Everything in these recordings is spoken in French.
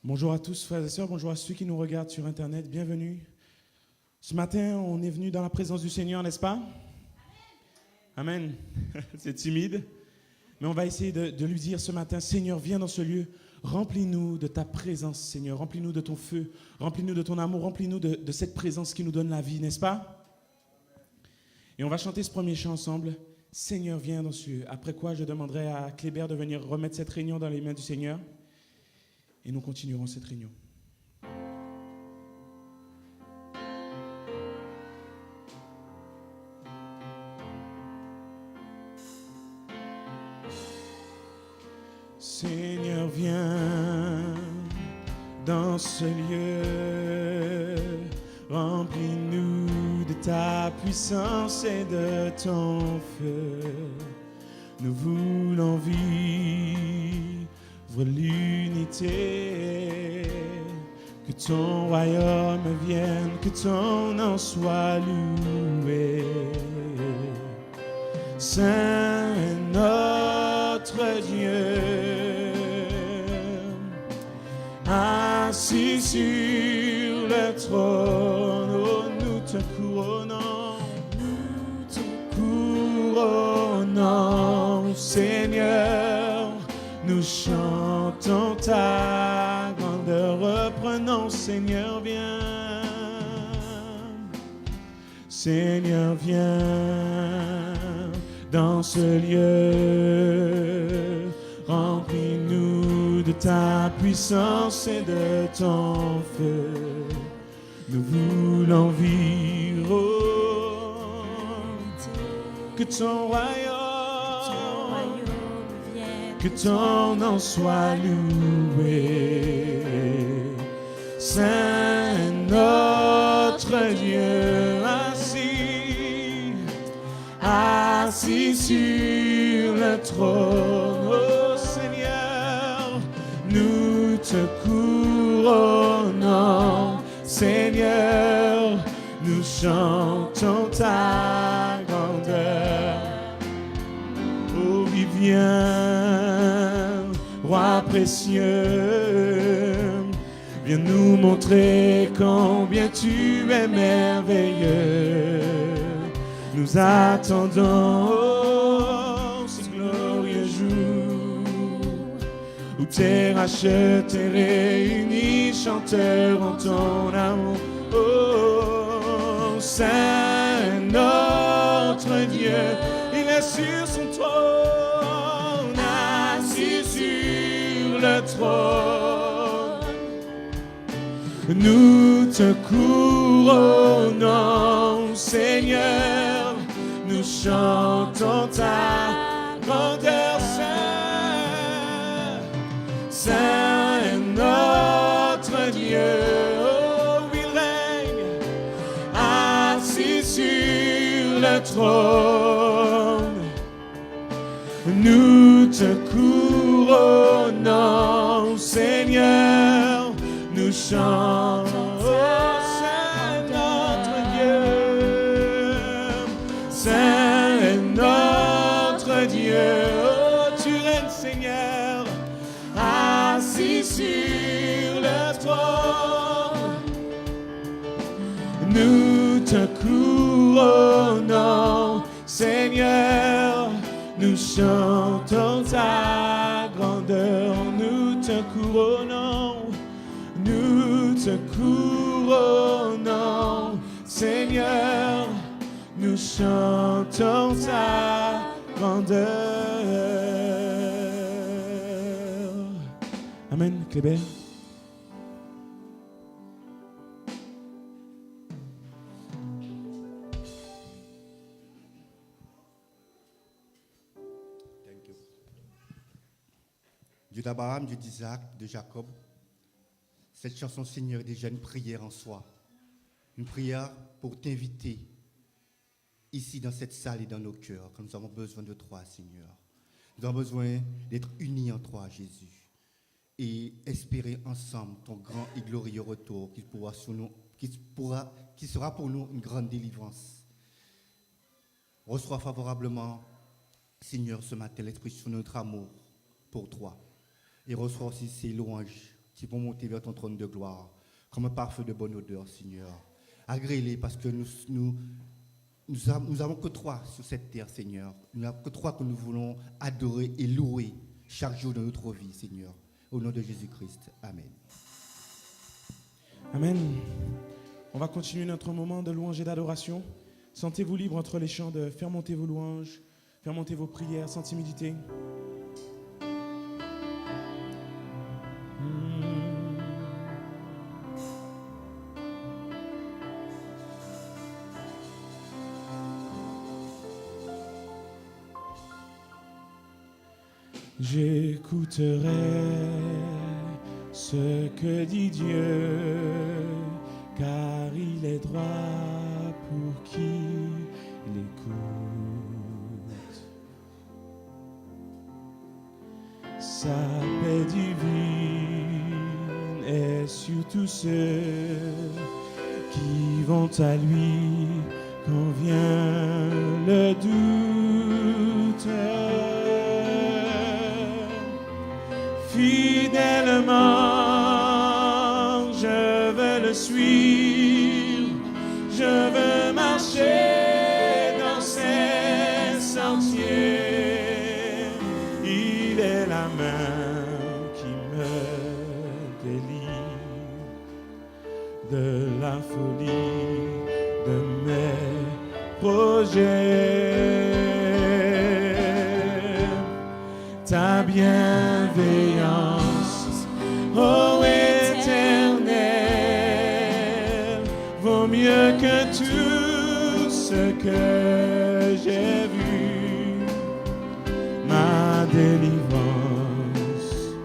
Bonjour à tous, frères et sœurs, bonjour à ceux qui nous regardent sur Internet, bienvenue. Ce matin, on est venu dans la présence du Seigneur, n'est-ce pas? Amen. C'est timide, mais on va essayer de lui dire ce matin, Seigneur, viens dans ce lieu, remplis-nous de ta présence, Seigneur, remplis-nous de ton feu, remplis-nous de ton amour, remplis-nous de cette présence qui nous donne la vie, n'est-ce pas? Et on va chanter ce premier chant ensemble, Seigneur, viens dans ce lieu. Après quoi, je demanderai à Kléber de venir remettre cette réunion dans les mains du Seigneur. Et nous continuerons cette réunion. Seigneur, viens dans ce lieu, remplis-nous de ta puissance et de ton feu. Nous voulons vivre l'unité, que ton royaume vienne, que ton nom soit loué. Saint est notre Dieu, assis sur le trône, oh, nous te couronnons, Seigneur, nous chantons ta grandeur, reprenons, Seigneur, viens. Seigneur, viens dans ce lieu, remplis-nous de ta puissance et de ton feu. Nous voulons vivre, oh, que ton royaume, que ton nom soit loué. Saint notre Dieu, assis sur le trône, oh Seigneur, nous te couronnons. Seigneur, nous chantons ta grandeur. Oh, viens, roi précieux, viens nous montrer combien tu es merveilleux. Nous attendons, oh, ce glorieux jour où tes rachetés réunis chanteront ton amour. Oh, Saint notre Dieu, il est sur son trône, assis sur le trône. Nous te couronnons, Seigneur, nous chantons ta grandeur, Saint. Saint est notre Dieu, oh, il règne, assis sur le trône. Nous te couronnons, Seigneur, nous chantons. Oh, tu règnes, Seigneur, assis sur le trône. Nous te couronnons, Seigneur, nous chantons ta grandeur. Nous te couronnons, Seigneur, nous chantons ta grandeur. Amen, Kléber. Dieu d'Abraham, Dieu d'Isaac, de Jacob, cette chanson, Seigneur, est déjà une prière en soi. Une prière pour t'inviter ici dans cette salle et dans nos cœurs, quand nous avons besoin de toi, Seigneur. Nous avons besoin d'être unis en toi, Jésus, et espérer ensemble ton grand et glorieux retour qui sera pour nous une grande délivrance. Reçois favorablement, Seigneur, ce matin, l'expression de notre amour pour toi. Et reçois aussi ces louanges qui vont monter vers ton trône de gloire, comme un parfum de bonne odeur, Seigneur. Agrée-les parce que nous avons que toi sur cette terre, Seigneur. Nous n'avons que toi que nous voulons adorer et louer chaque jour de notre vie, Seigneur. Au nom de Jésus-Christ. Amen. Amen. On va continuer notre moment de louange et d'adoration. Sentez-vous libre entre les chants de faire monter vos louanges, faire monter vos prières sans timidité. J'écouterai ce que dit Dieu, car il est droit pour qui l'écoute. Sa paix divine est sur tous ceux qui vont à lui quand vient le doute. Fidèlement, je veux le suivre, je veux marcher dans ses sentiers. Il est la main qui me délivre de la folie de mes projets. Ta bienveillance, ô Éternel, vaut mieux que tout ce que j'ai vu. Ma délivrance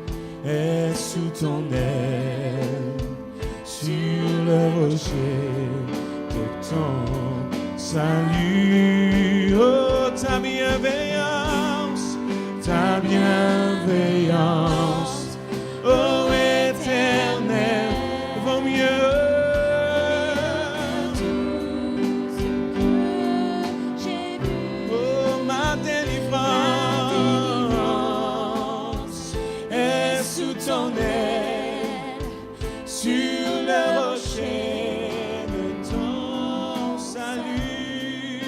est sous ton aile, sur le rocher de ton salut. Oh, ta bienveillance, ta bienveillance, ô Éternel, vaut mieux. Oh, ma délivrance est sous ton aile, sur le rocher de ton salut.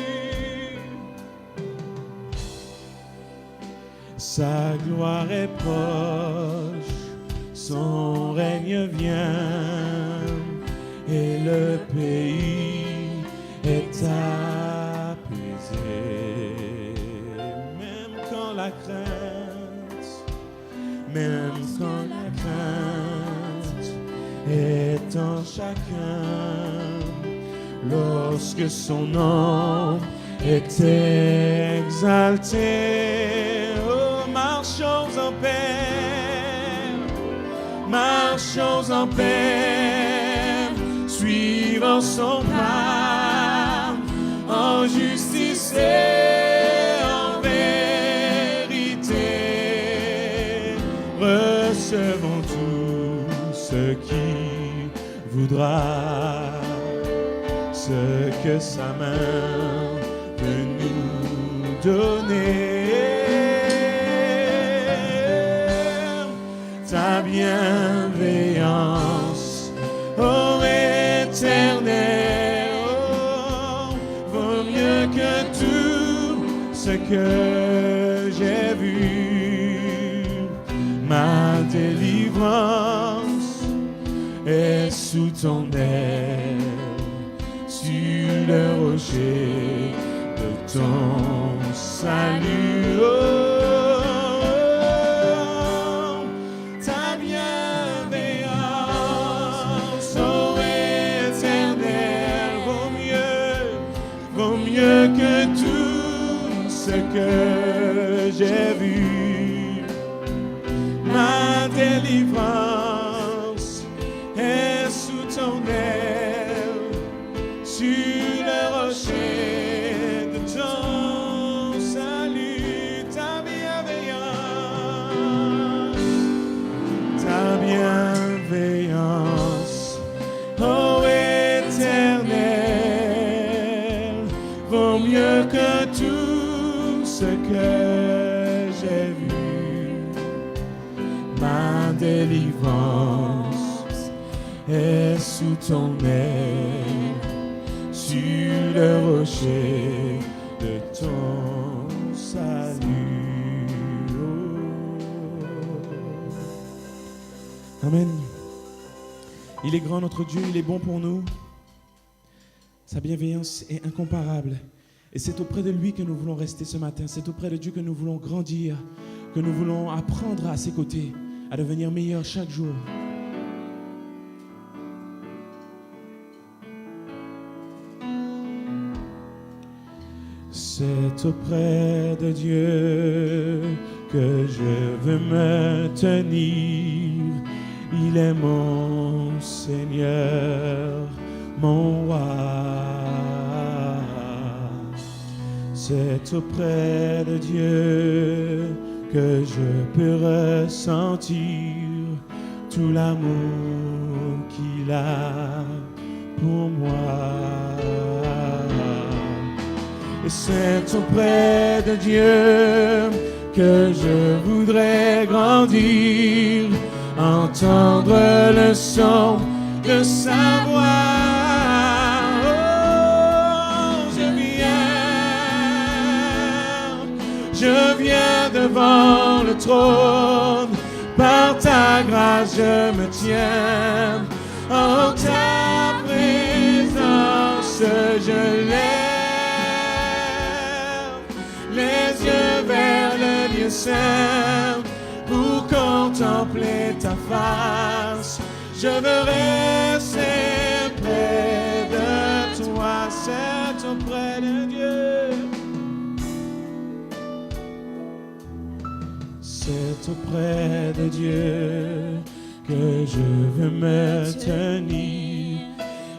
Sa gloire est proche, son règne vient, et le pays est apaisé. Même quand la crainte est en chacun, lorsque son nom est exalté. Marchons en paix, suivant son pas, en justice et en vérité. Recevons tout ce qui voudra, ce que sa main peut nous donner. Ta bienveillance, ô Éternel, oh, vaut mieux que tout ce que j'ai vu. Ma délivrance est sous ton aile, sur le rocher de ton salut. Oh, que tout ce que j'ai vu. Ma délivrance est sous ton aile, sur le rocher de ton salut. Ta bienveillance, ô Éternel, vaut mieux que tout ce que j'ai vu. Ma délivrance est sous ton aile, sur le rocher de ton salut. Amen. Il est grand notre Dieu, il est bon pour nous. Sa bienveillance est incomparable. Et c'est auprès de lui que nous voulons rester ce matin. C'est auprès de Dieu que nous voulons grandir, que nous voulons apprendre à ses côtés, à devenir meilleurs chaque jour. C'est auprès de Dieu que je veux me tenir. Il est mon Seigneur, mon roi. C'est auprès de Dieu que je peux ressentir tout l'amour qu'il a pour moi. Et c'est auprès de Dieu que je voudrais grandir, entendre le son de sa voix. Oh, je viens devant le trône, par ta grâce je me tiens, en ta présence je lève les yeux vers le lieu saint pour contempler ta face. Je veux rester près de toi, c'est auprès de Dieu. C'est auprès de Dieu que je veux me tenir.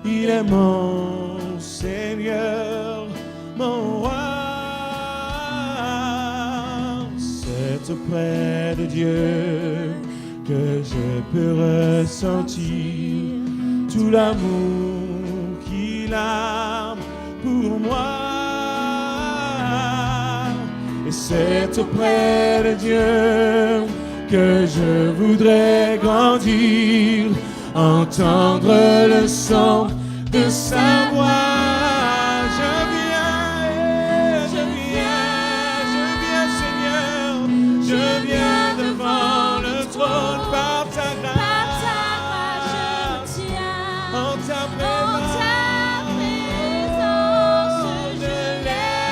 Il est mon Seigneur, mon roi. C'est auprès de Dieu que je peux ressentir tout l'amour qu'il a pour moi. Et c'est auprès de Dieu que je voudrais grandir, entendre le son de sa voix. Je viens devant le trône par ta grâce, je me tiens, en ta présence, je lève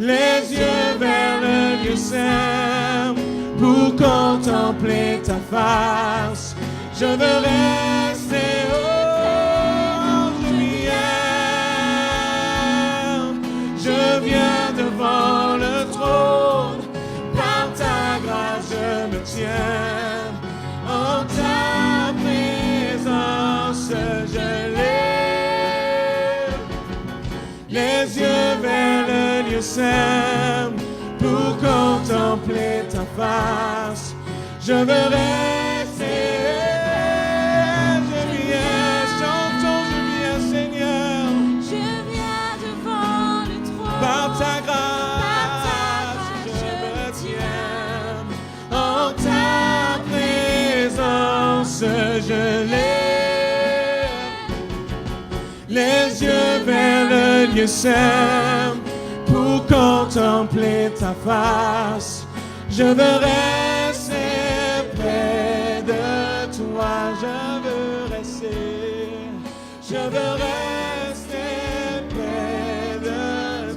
les yeux vers le lieu saint pour contempler ta face. Je veux rester, je viens devant le trône, par ta grâce je me tiens, en ta présence je lève les yeux vers le lieu saint pour contempler ta face. Je veux rester, je viens, chantons, je viens Seigneur, je viens devant le trône, par ta grâce, je me tiens, en ta présence je lève les yeux vers le lieu saint pour contempler ta face. Je veux rester près de toi, je veux rester, je veux rester près de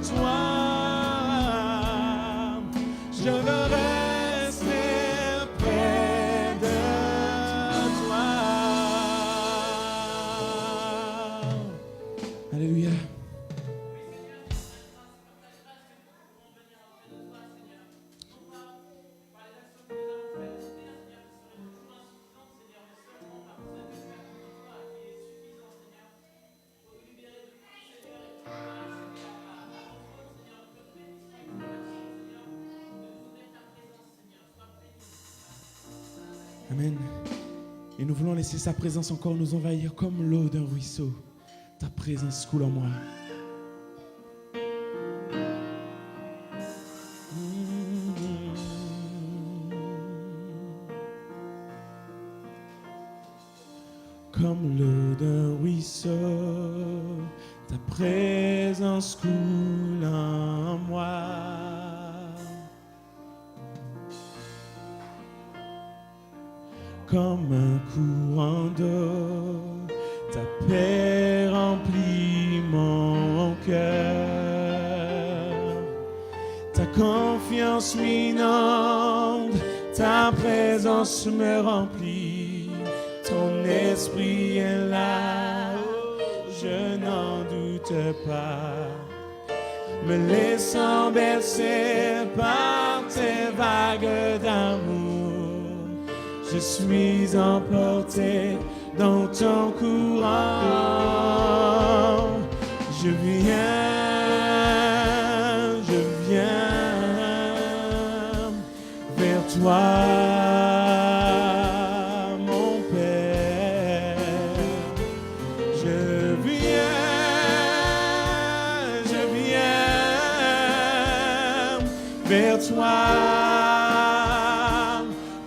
toi. Je veux rester près de toi. Alléluia. Amen. Et nous voulons laisser sa présence encore nous envahir comme l'eau d'un ruisseau. Ta présence coule en moi. comme l'eau d'un ruisseau, ta présence coule en moi. Comme un courant d'eau, ta paix remplit mon cœur. Ta confiance m'inonde, ta présence me remplit. Ton esprit est là, je n'en doute pas. Me laissant bercer par tes vagues d'amour, je suis emporté dans ton courant. Je viens vers toi, mon Père. Je viens vers toi,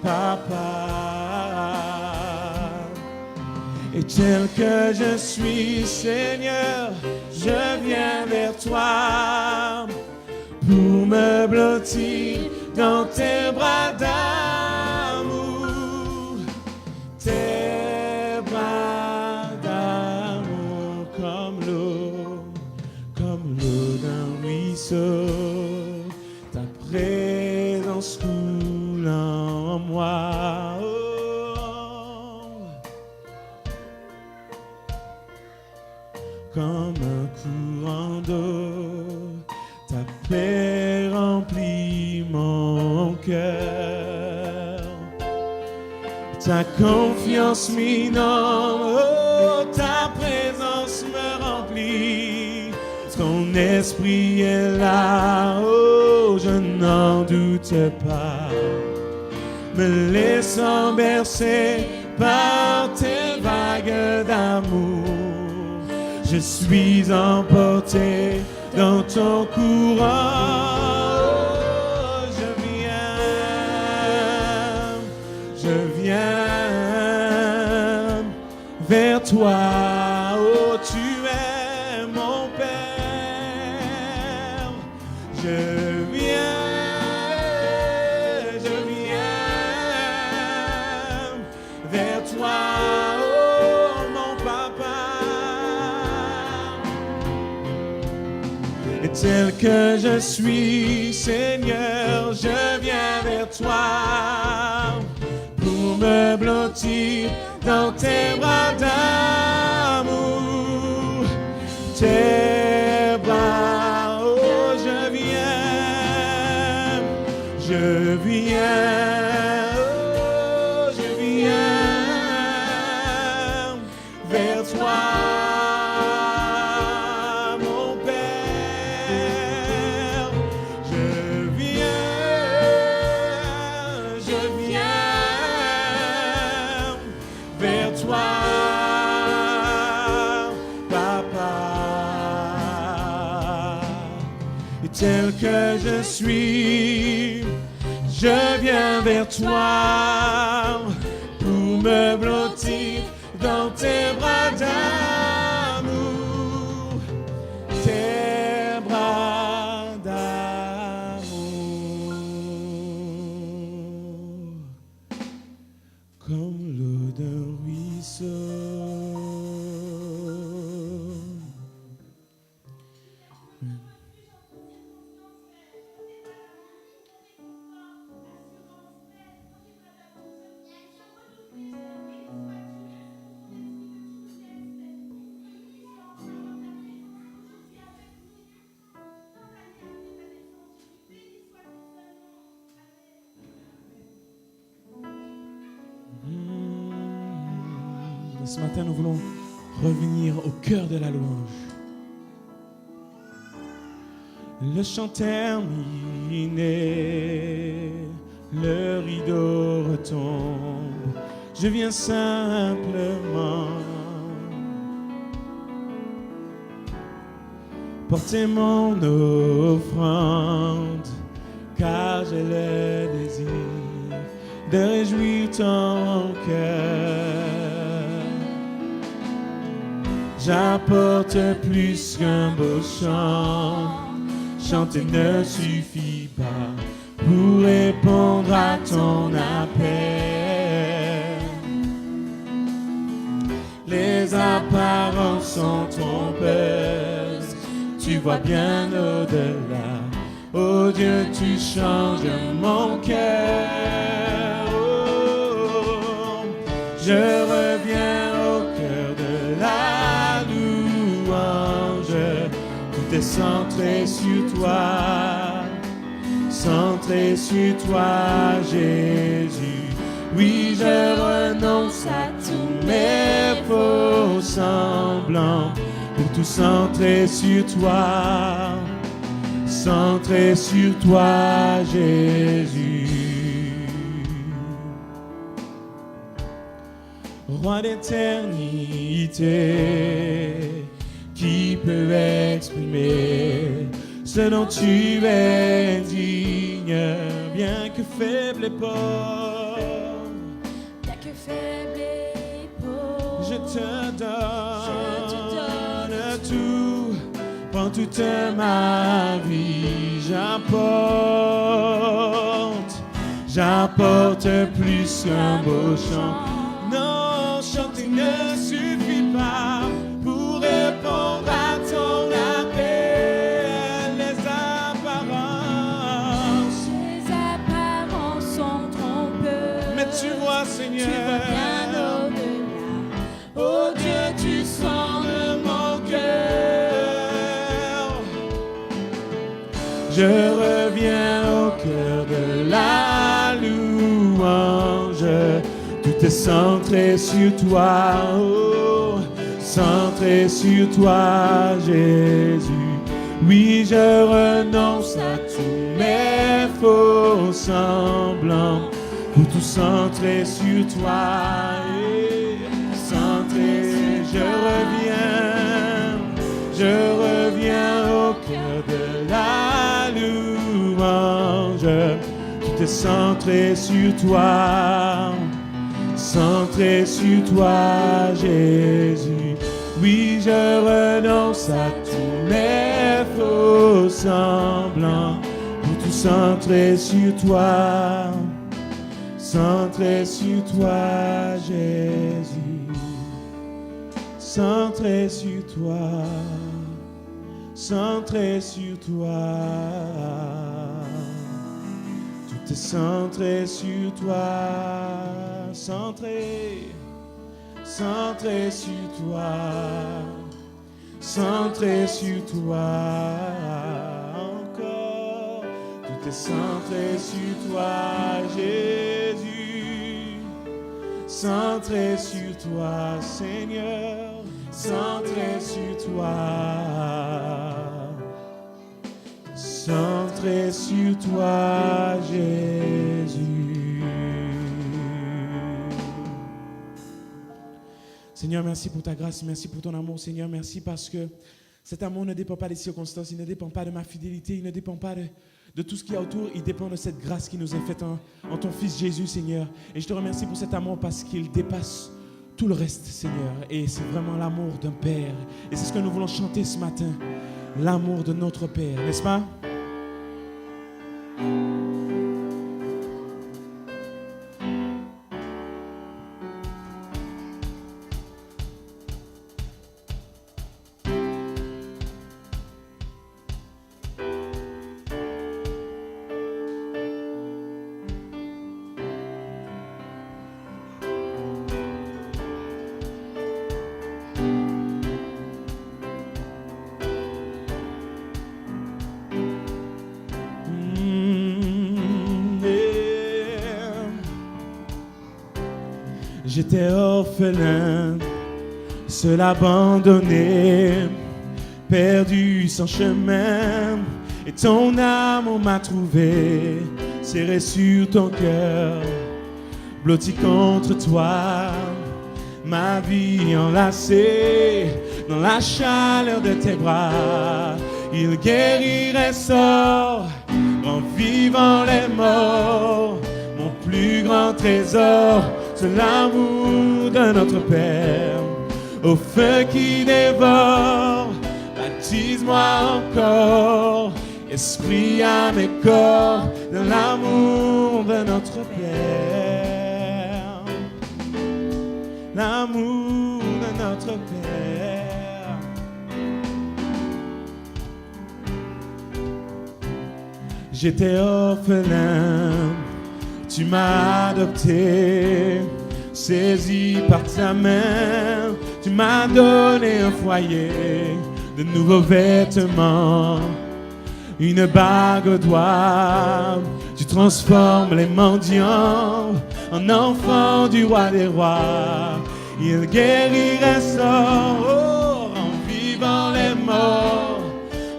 Papa. Et tel que je suis, Seigneur, je viens vers toi pour me blottir dans tes bras d'amour. Tes bras d'amour comme l'eau d'un ruisseau. Ta présence coule en moi. Comme un courant d'eau, ta paix remplit mon cœur. Ta confiance m'inonde, oh, ta présence me remplit. Ton esprit est là, oh, je n'en doute pas. Me laissant bercer par tes vagues d'amour, je suis emporté dans ton courant. Oh, je viens vers toi. Oh, tu es mon Père. Je viens vers toi. Et tel que je suis, Seigneur, je viens vers toi pour me blottir dans tes bras d'amour. Tes bras, oh, je viens, oh, je viens vers toi. Tel que je suis, je viens vers toi pour me blottir dans tes bras d'amour, tes bras d'amour, comme l'eau d'un ruisseau. Ce matin, nous voulons revenir au cœur de la louange. Le chant terminé, le rideau retombe. Je viens simplement porter mon offrande, car j'ai le désir de réjouir ton cœur. J'apporte plus qu'un beau chant. Chanter ne suffit pas pour répondre à ton appel. Les apparences sont trompeuses, tu vois bien au-delà. Oh Dieu, tu changes mon cœur. Oh, je reviens au cœur de la louange. Tout est centré sur toi, centré sur toi, Jésus. Oui, je renonce à tous mes faux semblants pour tout centrer sur toi, centré sur toi, Jésus. Roi d'éternité, qui peut exprimer ce dont tu es digne, bien que faible et pauvre, Bien que faible et pauvre, je te donne tout, prends toute ma vie, j'apporte plus qu'un beau chant. Non, chanter ne suffit pas pour répondre à ton appel. Les apparences sont trompeuses, mais tu vois, tu Seigneur, vois bien au-delà. Oh Dieu, tu sondes mon cœur. je reviens au cœur de la louange. Tout est centré sur toi, oh, centré sur toi, Jésus. Oui, je renonce à tous mes faux semblants pour tout centrer sur toi. Et centré, je reviens au cœur de la louange. Tout est centré sur toi, centré sur toi, Jésus. Oui, je renonce à tous mes faux semblants pour tout centrer sur toi, centré sur toi, Jésus. Centré sur toi, centré sur toi. Tout est centré sur toi, centré sur toi, centré sur toi. Encore, tout est centré sur toi, Jésus. Centré sur toi, Seigneur, centré sur toi, centré sur toi, Jésus. Seigneur, merci pour ta grâce, merci pour ton amour, Seigneur, merci parce que cet amour ne dépend pas des circonstances, il ne dépend pas de ma fidélité, il ne dépend pas de tout ce qu'il y a autour, il dépend de cette grâce qui nous est faite en ton Fils Jésus, Seigneur. Et je te remercie pour cet amour parce qu'il dépasse tout le reste, Seigneur. Et c'est vraiment l'amour d'un Père. Et c'est ce que nous voulons chanter ce matin, l'amour de notre Père, n'est-ce pas? J'étais orphelin, seul abandonné, perdu sans chemin. Et ton amour m'a trouvé, serré sur ton cœur, blotti contre toi. Ma vie enlacée dans la chaleur de tes bras. Il guérit, restaure, rend vivant les morts. Mon plus grand trésor, c'est l'amour de notre Père. au feu qui dévore. Baptise-moi encore, Esprit, âme et corps, dans l'amour de notre Père. L'amour de notre Père. J'étais orphelin, tu m'as adopté, saisi par ta main, tu m'as donné un foyer, de nouveaux vêtements, une bague au doigt. Tu transformes les mendiants en enfants du roi des rois. Il guérit, restaure, en vivant les morts.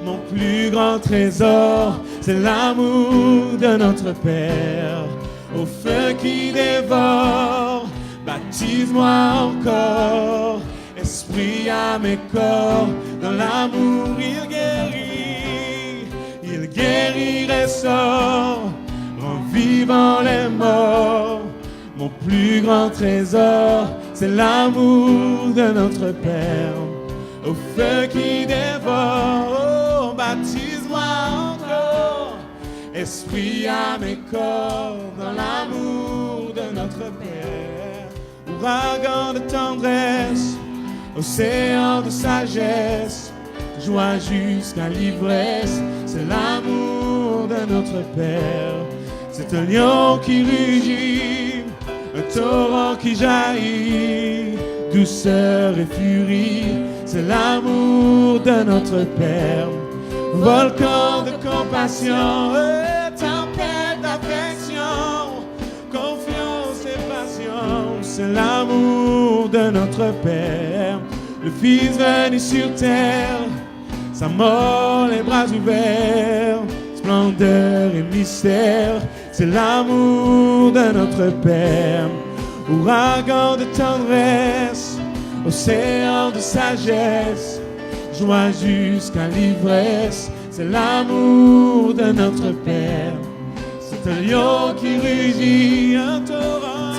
Mon plus grand trésor, c'est l'amour de notre Père, au feu qui dévore. Baptise-moi encore, Esprit, âme et corps, dans l'amour il guérit, restaure, rend vivant les morts. Mon plus grand trésor, c'est l'amour de notre Père, au feu qui dévore. Oh, baptise-moi encore, Esprit, âme et corps, dans l'amour de notre Père. Ouragan de tendresse, océan de sagesse, joie jusqu'à l'ivresse, c'est l'amour de notre Père. C'est un lion qui rugit, un torrent qui jaillit, douceur et furie, c'est l'amour de notre Père. Volcan de compassion, tempête d'affection, confiance et patience, c'est l'amour de notre Père. Le Fils venu sur terre, sa mort, les bras ouverts, splendeur et mystère, c'est l'amour de notre Père. Ouragan de tendresse, océan de sagesse, joie jusqu'à l'ivresse, c'est l'amour de notre Père. C'est un lion qui rugit, un torrent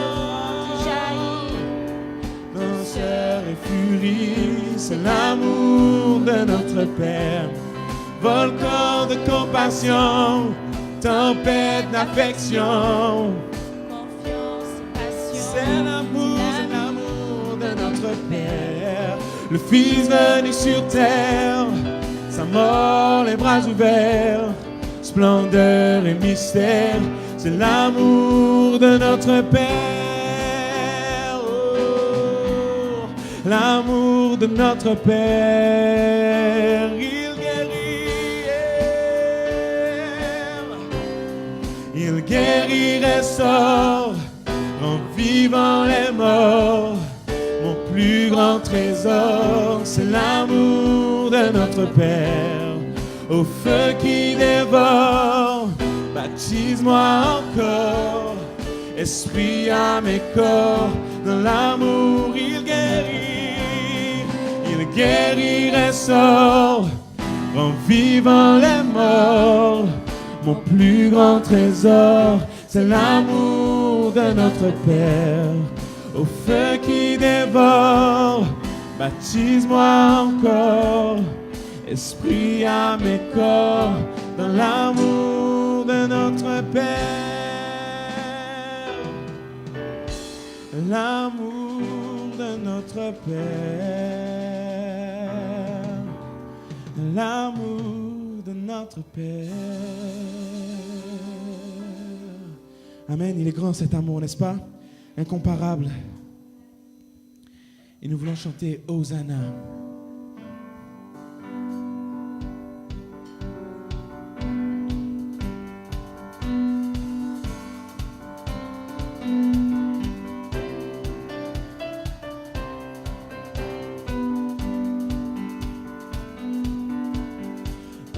qui jaillit, douceur et furie, c'est l'amour de notre Père. Volcan de compassion, tempête d'affection, Confiance et passion. c'est l'amour de notre Père. Le Fils venu sur terre, sa mort, les bras ouverts, splendeur et mystère, c'est l'amour de notre Père. Oh, l'amour de notre Père, il guérit, restaure, rend vivant les morts. Mon plus grand trésor, c'est l'amour de notre Père, au feu qui dévore. Baptise-moi encore, Esprit, âme et corps, dans l'amour il guérit, restaure, rend vivant les morts. Mon plus grand trésor, c'est l'amour de notre Père, au feu qui dévore. Baptise-moi encore, Esprit, âme et corps, dans l'amour de notre Père. L'amour de notre Père. L'amour de notre Père. Amen. Il est grand cet amour, n'est-ce pas? Incomparable. Et nous voulons chanter Hosanna.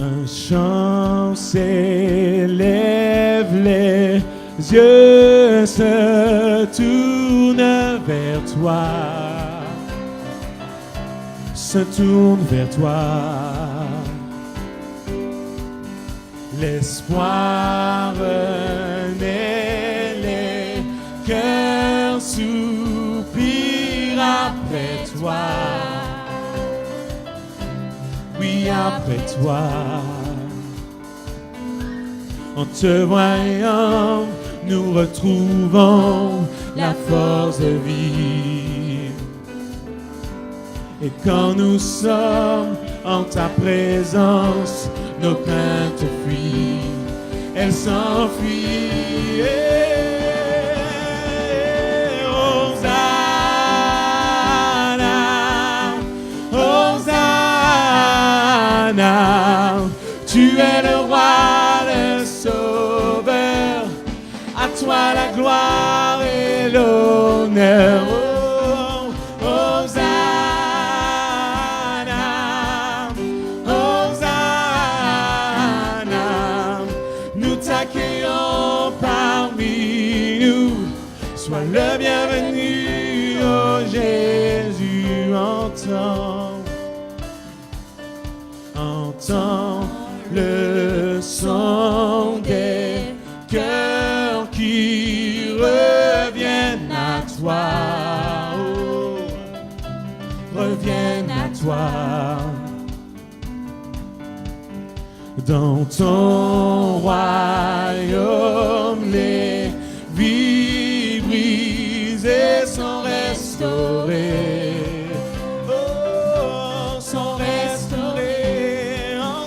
Un chant s'élève, les yeux se tournent vers toi, se tournent vers toi. L'espoir renaît, les cœurs soupirent après toi. vie après toi. En te voyant, nous retrouvons la force de vivre. Et quand nous sommes en ta présence, nos craintes fuient, elles s'enfuient. Hosanna, Hosanna, tu es le roi, le sauveur, à toi la gloire et l'honneur. Oh, Hosanna, Hosanna, nous t'accueillons parmi nous. Sois le bienvenu, oh Jésus, entends le son des cœurs qui reviennent à toi, oh, reviennent à toi. Dans ton royaume, les vies brisées sont restaurées. Oh, sont restaurées en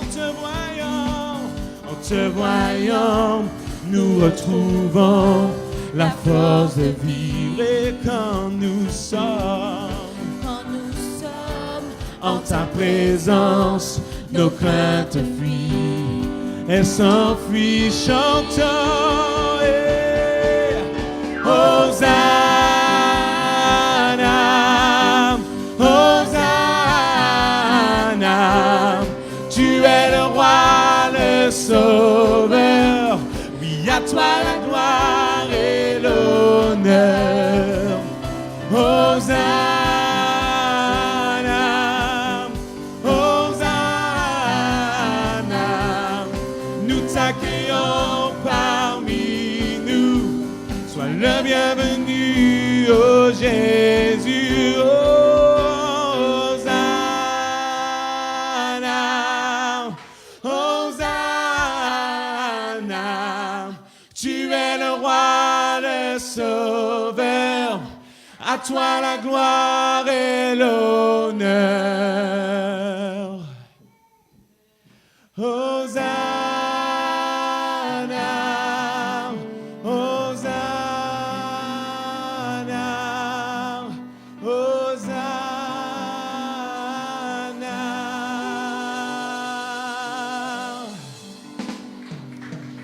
te voyant, nous retrouvons la force de vivre. Et quand nous sommes en ta présence, nos craintes fuient, elles s'enfuient, chantons. Hosanna, Hosanna, tu es le roi, le sauveur. Oui, à toi la gloire et l'honneur. Hosanna, Hosanna, nous t'accueillons parmi nous. Sois le bienvenu, oh Jésus. Hosanna, Hosanna, tu es le roi, le sauveur. À toi la gloire et l'honneur. Hosanna, Hosanna, Hosanna.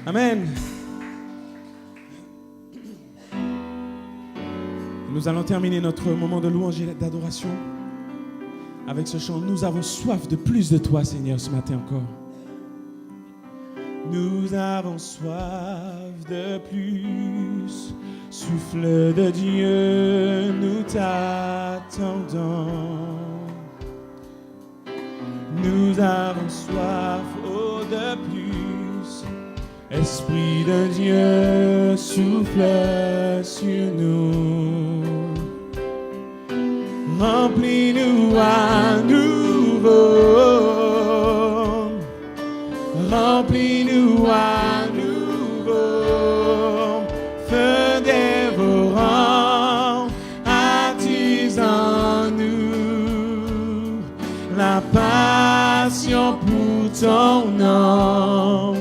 Amen. Nous allons terminer notre moment de louange et d'adoration avec ce chant. Nous avons soif de plus de toi, Seigneur, ce matin encore. Nous avons soif de plus. Souffle de Dieu, nous t'attendons. Nous avons soif, oh, de plus. Esprit de Dieu, souffle sur nous. Remplis-nous à nouveau. Remplis-nous à nouveau. Feu dévorant, attise en nous la passion pour ton nom.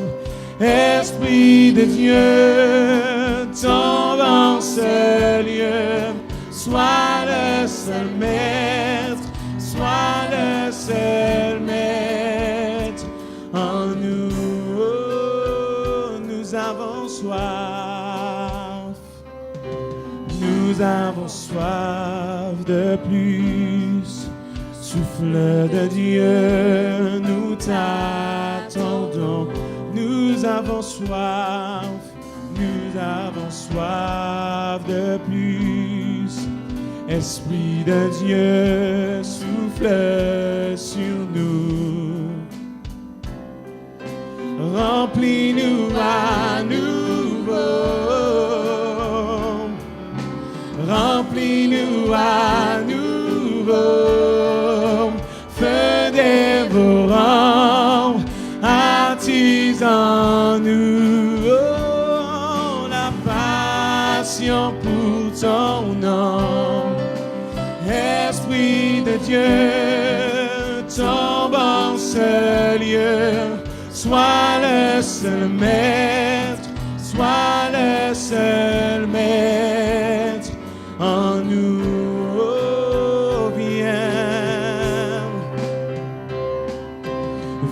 Esprit de Dieu, tombe en ce lieu. Sois le seul maître, sois le seul maître en nous. Oh, nous avons soif. Nous avons soif de plus. Souffle de Dieu, nous t'attendons. Nous avons soif de plus. Esprit de Dieu, souffle sur nous. Remplis-nous à nouveau. Remplis-nous à nouveau. Feu dévorant, passion pour ton nom. Esprit de Dieu, tombe en ce lieu. Sois le seul maître, sois le seul maître en nous. Oh,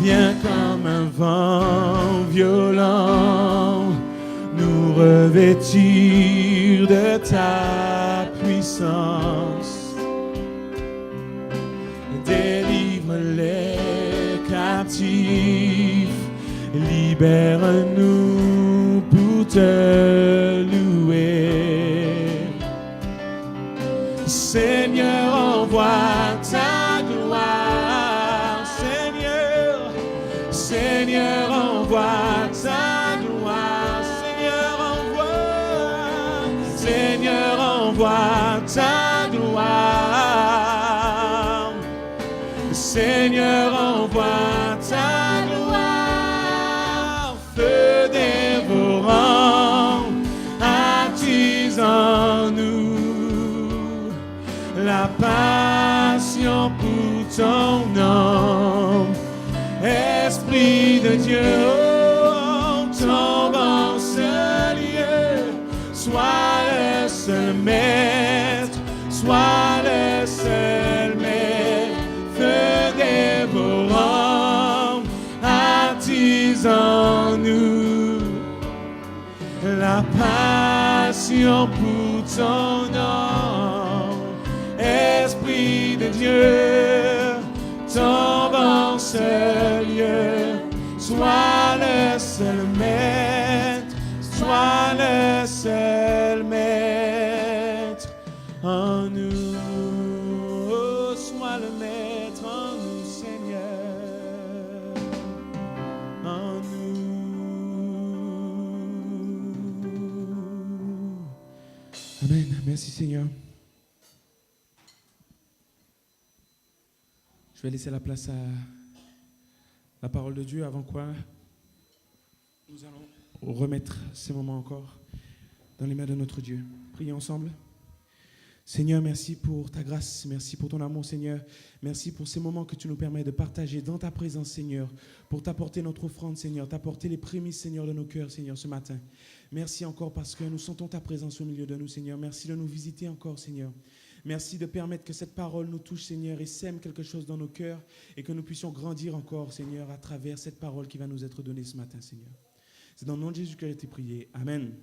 viens comme un vent violent, nous revêtir de ta puissance. Délivre les captifs, libère-nous pour te louer. Seigneur, envoie ta gloire. Seigneur, envoie ta gloire. Seigneur, envoie ta gloire. Seigneur, envoie ta gloire. Feu dévorant, attise en nous la passion pour ton nom. Esprit de Dieu, tombe en ce lieu. Sois le seul maître, sois le seul maître. Feu dévorant, attise en nous la passion pour ton nom. Esprit de Dieu, tombe en ce lieu. Sois le seul maître, sois le seul maître en nous. Oh, sois le maître en nous, Seigneur, en nous. Amen. Merci, Seigneur. Je vais laisser la place à la parole de Dieu, avant quoi nous allons remettre ces moments encore dans les mains de notre Dieu. Prions ensemble. Seigneur, merci pour ta grâce, merci pour ton amour, Seigneur. Merci pour ces moments que tu nous permets de partager dans ta présence, Seigneur, pour t'apporter notre offrande, Seigneur, t'apporter les prémices, Seigneur, de nos cœurs, Seigneur, ce matin. Merci encore parce que nous sentons ta présence au milieu de nous, Seigneur. Merci de nous visiter encore, Seigneur. Merci de permettre que cette parole nous touche, Seigneur, et sème quelque chose dans nos cœurs et que nous puissions grandir encore, Seigneur, à travers cette parole qui va nous être donnée ce matin, Seigneur. C'est dans le nom de Jésus que j'ai été prié. Amen.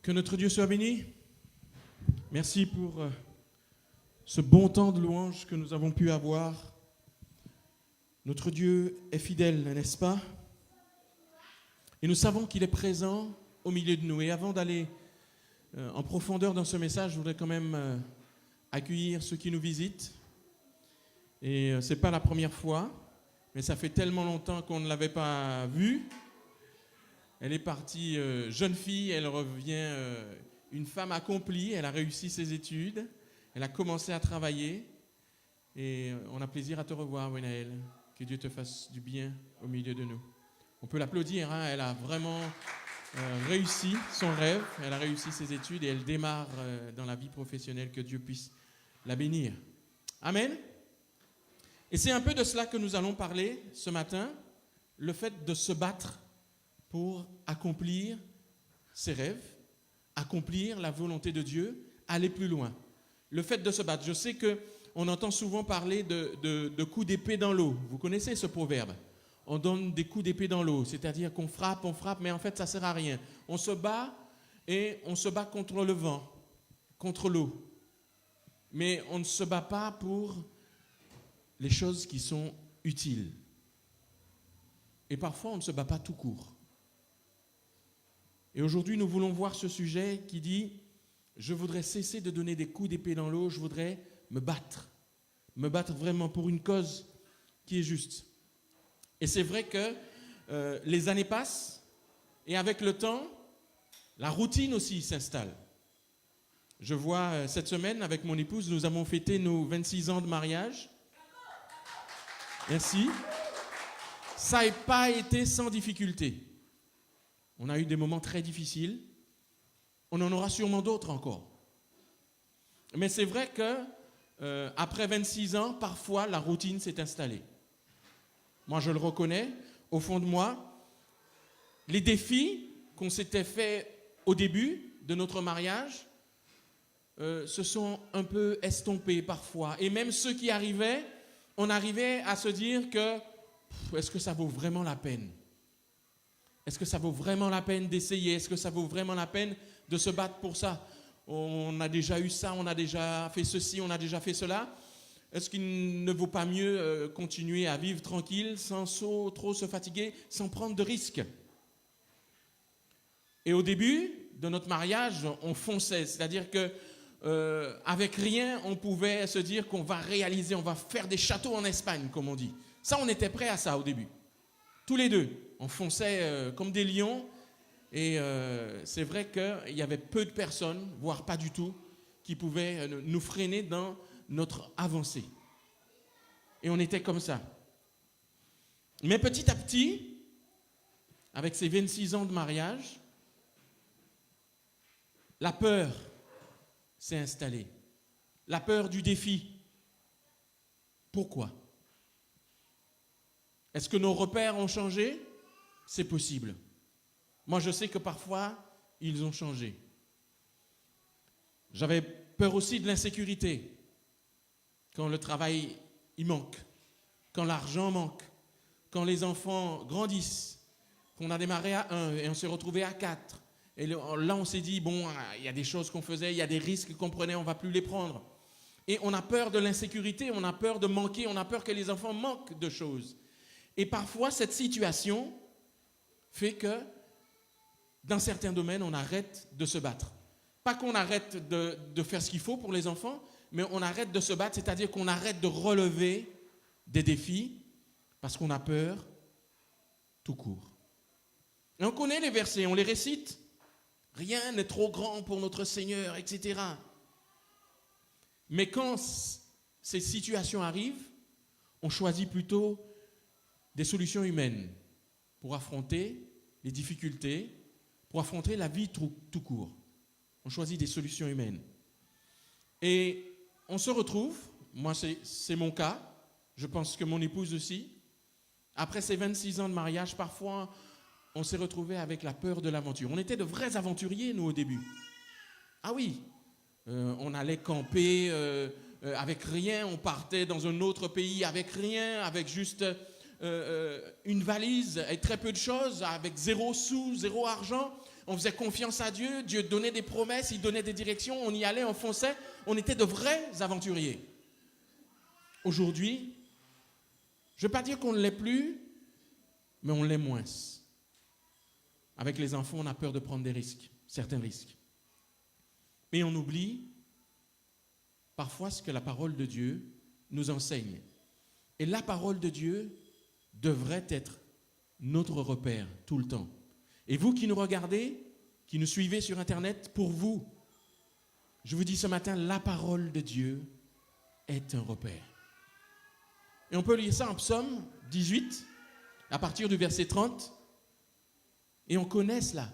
Que notre Dieu soit béni. Merci pour ce bon temps de louange que nous avons pu avoir. Notre Dieu est fidèle, n'est-ce pas? Et nous savons qu'il est présent au milieu de nous. Et avant d'aller en profondeur dans ce message, je voudrais quand même accueillir ceux qui nous visitent. Et ce n'est pas la première fois, mais ça fait tellement longtemps qu'on ne l'avait pas vue. Elle est partie jeune fille, elle revient une femme accomplie, elle a réussi ses études, elle a commencé à travailler et on a plaisir à te revoir, Wenaël. Que Dieu te fasse du bien au milieu de nous. On peut l'applaudir, hein, elle a vraiment réussi son rêve, elle a réussi ses études et elle démarre dans la vie professionnelle, que Dieu puisse la bénir. Amen. Et c'est un peu de cela que nous allons parler ce matin, le fait de se battre pour accomplir ses rêves, accomplir la volonté de Dieu, aller plus loin. Le fait de se battre. Je sais qu'on entend souvent parler de coups d'épée dans l'eau. Vous connaissez ce proverbe? On donne des coups d'épée dans l'eau, c'est-à-dire qu'on frappe, mais en fait ça ne sert à rien. On se bat et on se bat contre le vent, contre l'eau. Mais on ne se bat pas pour les choses qui sont utiles. Et parfois on ne se bat pas tout court. Et aujourd'hui, nous voulons voir ce sujet qui dit « Je voudrais cesser de donner des coups d'épée dans l'eau, je voudrais me battre vraiment pour une cause qui est juste. Et c'est vrai que les années passent et avec le temps, la routine aussi s'installe. Je vois cette semaine avec mon épouse, nous avons fêté nos 26 ans de mariage. Merci. Ça n'a pas été sans difficulté. On a eu des moments très difficiles. On en aura sûrement d'autres encore. Mais c'est vrai que après 26 ans, parfois la routine s'est installée. Moi, je le reconnais, au fond de moi, les défis qu'on s'était faits au début de notre mariage se sont un peu estompés parfois. Et même ceux qui arrivaient, on arrivait à se dire que est-ce que ça vaut vraiment la peine? Est-ce que ça vaut vraiment la peine d'essayer? Est-ce que ça vaut vraiment la peine de se battre pour ça? On a déjà eu ça, on a déjà fait ceci, on a déjà fait cela. Est-ce qu'il ne vaut pas mieux continuer à vivre tranquille, sans trop se fatiguer, sans prendre de risques? Et au début de notre mariage, on fonçait. C'est-à-dire que avec rien, on pouvait se dire qu'on va réaliser, on va faire des châteaux en Espagne, comme on dit. Ça, on était prêts à ça au début. Tous les deux, on fonçait comme des lions. Et c'est vrai qu'il y avait peu de personnes, voire pas du tout, qui pouvaient nous freiner dans notre avancée. Et on était comme ça. Mais petit à petit, avec ces 26 ans de mariage, la peur s'est installée. La peur du défi. Pourquoi? Est-ce que nos repères ont changé? C'est possible. Moi, je sais que parfois, ils ont changé. J'avais peur aussi de l'insécurité. Quand le travail, il manque. Quand l'argent manque. Quand les enfants grandissent. Qu'on a démarré à 1 et on s'est retrouvé à 4. Et là, on s'est dit, bon, il y a des choses qu'on faisait, il y a des risques qu'on prenait, on ne va plus les prendre. Et on a peur de l'insécurité, on a peur de manquer, on a peur que les enfants manquent de choses. Et parfois, cette situation fait que, dans certains domaines, on arrête de se battre. Pas qu'on arrête de faire ce qu'il faut pour les enfants, mais on arrête de se battre, c'est-à-dire qu'on arrête de relever des défis parce qu'on a peur tout court. Et on connaît les versets, on les récite. Rien n'est trop grand pour notre Seigneur, etc. Mais quand ces situations arrivent, on choisit plutôt des solutions humaines pour affronter les difficultés, pour affronter la vie tout court. On choisit des solutions humaines. Et on se retrouve, moi c'est mon cas, je pense que mon épouse aussi, après ces 26 ans de mariage, parfois on s'est retrouvé avec la peur de l'aventure. On était de vrais aventuriers, nous, au début. Ah oui, on allait camper avec rien, on partait dans un autre pays avec rien, avec juste une valise, avec très peu de choses, avec 0 sous, 0 argent. On faisait confiance à Dieu, Dieu donnait des promesses, il donnait des directions, on y allait, on fonçait. On était de vrais aventuriers. Aujourd'hui, je ne veux pas dire qu'on ne l'est plus, mais on l'est moins. Avec les enfants, on a peur de prendre des risques, certains risques. Mais on oublie parfois ce que la parole de Dieu nous enseigne. Et la parole de Dieu devrait être notre repère tout le temps. Et vous qui nous regardez, qui nous suivez sur Internet, pour vous, je vous dis ce matin, la parole de Dieu est un repère. Et on peut lire ça en Psaume 18, à partir du verset 30. Et on connaît cela,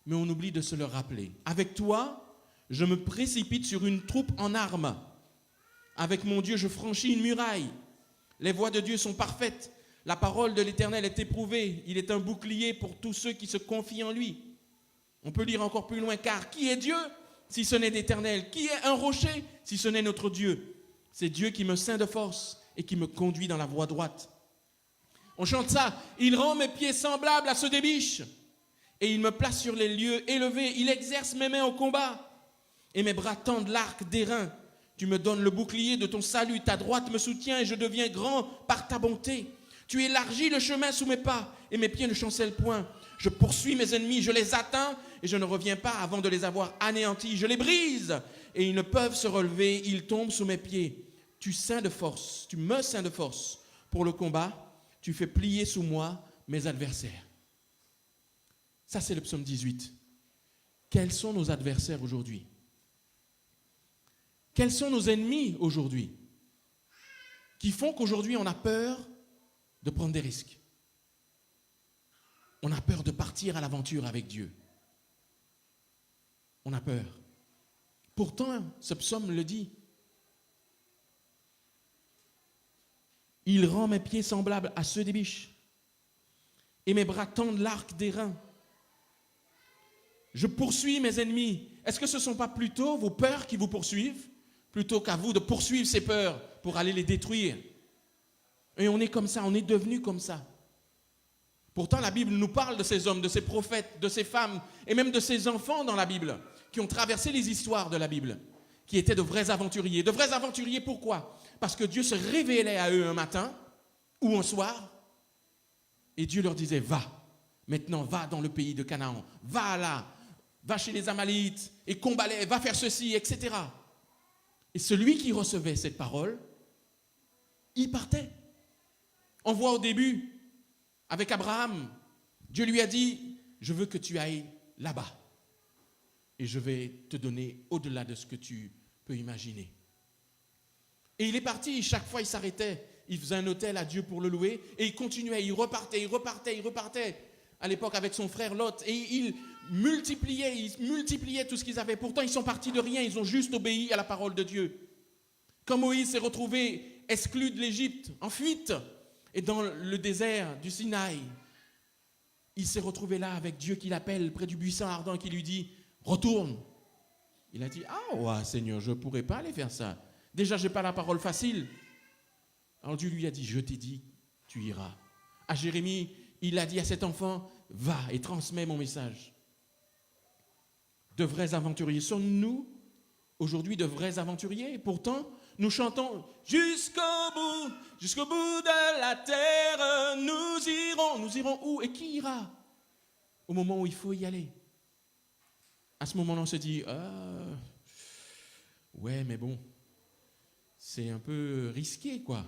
mais on oublie de se le rappeler. Avec toi, je me précipite sur une troupe en armes. Avec mon Dieu, je franchis une muraille. Les voies de Dieu sont parfaites. La parole de l'Éternel est éprouvée. Il est un bouclier pour tous ceux qui se confient en lui. On peut lire encore plus loin. Car qui est Dieu si ce n'est l'Éternel? Qui est un rocher si ce n'est notre Dieu? C'est Dieu qui me ceint de force et qui me conduit dans la voie droite. On chante ça. Il rend mes pieds semblables à ceux des biches. Et il me place sur les lieux élevés. Il exerce mes mains au combat. Et mes bras tendent l'arc d'airain. Tu me donnes le bouclier de ton salut. Ta droite me soutient et je deviens grand par ta bonté. Tu élargis le chemin sous mes pas et mes pieds ne chancellent point. Je poursuis mes ennemis, je les atteins et je ne reviens pas avant de les avoir anéantis. Je les brise et ils ne peuvent se relever. Ils tombent sous mes pieds. Tu ceins de force, tu me ceins de force pour le combat, tu fais plier sous moi mes adversaires. Ça, c'est le psaume 18. Quels sont nos adversaires aujourd'hui? Quels sont nos ennemis aujourd'hui qui font qu'aujourd'hui on a peur de prendre des risques? On a peur de partir à l'aventure avec Dieu. On a peur. Pourtant, ce psaume le dit. Il rend mes pieds semblables à ceux des biches et mes bras tendent l'arc des reins. Je poursuis mes ennemis. Est-ce que ce ne sont pas plutôt vos peurs qui vous poursuivent, plutôt qu'à vous de poursuivre ces peurs pour aller les détruire? Et on est comme ça, on est devenu comme ça. Pourtant, la Bible nous parle de ces hommes, de ces prophètes, de ces femmes, et même de ces enfants dans la Bible, qui ont traversé les histoires de la Bible, qui étaient de vrais aventuriers. De vrais aventuriers, pourquoi? Parce que Dieu se révélait à eux un matin ou un soir, et Dieu leur disait, va, maintenant va dans le pays de Canaan, va là, va chez les Amaléites, et combat-les, va faire ceci, etc. Et celui qui recevait cette parole, il partait. On voit au début, avec Abraham, Dieu lui a dit, je veux que tu ailles là-bas, et je vais te donner au-delà de ce que tu peux imaginer. Et il est parti, chaque fois il s'arrêtait, il faisait un autel à Dieu pour le louer, et il continuait, il repartait. À l'époque avec son frère Lot, et il multipliait tout ce qu'ils avaient. Pourtant, ils sont partis de rien, ils ont juste obéi à la parole de Dieu. Quand Moïse s'est retrouvé exclu de l'Égypte, en fuite, et dans le désert du Sinaï, il s'est retrouvé là avec Dieu qui l'appelle près du buisson ardent, qui lui dit, retourne. Il a dit, ah ouais Seigneur, je ne pourrais pas aller faire ça. Déjà, je n'ai pas la parole facile. Alors Dieu lui a dit, je t'ai dit, tu iras. À Jérémie, il a dit à cet enfant, va et transmets mon message. De vrais aventuriers. Sommes-nous aujourd'hui de vrais aventuriers? Et pourtant, nous chantons jusqu'au bout de la terre, nous irons où? Et qui ira? Au moment où il faut y aller. À ce moment-là, on se dit, ouais, mais bon, c'est un peu risqué, quoi.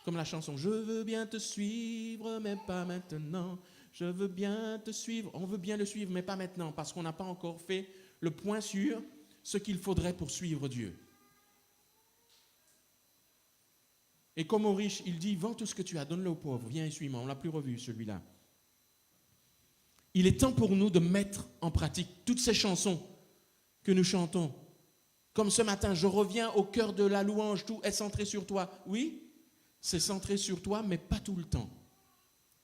Comme la chanson, je veux bien te suivre, mais pas maintenant. Je veux bien te suivre, on veut bien le suivre, mais pas maintenant, parce qu'on n'a pas encore fait le point sur ce qu'il faudrait pour suivre Dieu. Et comme aux riches, il dit, vends tout ce que tu as, donne-le aux pauvres, viens et suis-moi. On ne l'a plus revu, celui-là. Il est temps pour nous de mettre en pratique toutes ces chansons que nous chantons. Comme ce matin, je reviens au cœur de la louange, tout est centré sur toi. Oui, c'est centré sur toi, mais pas tout le temps.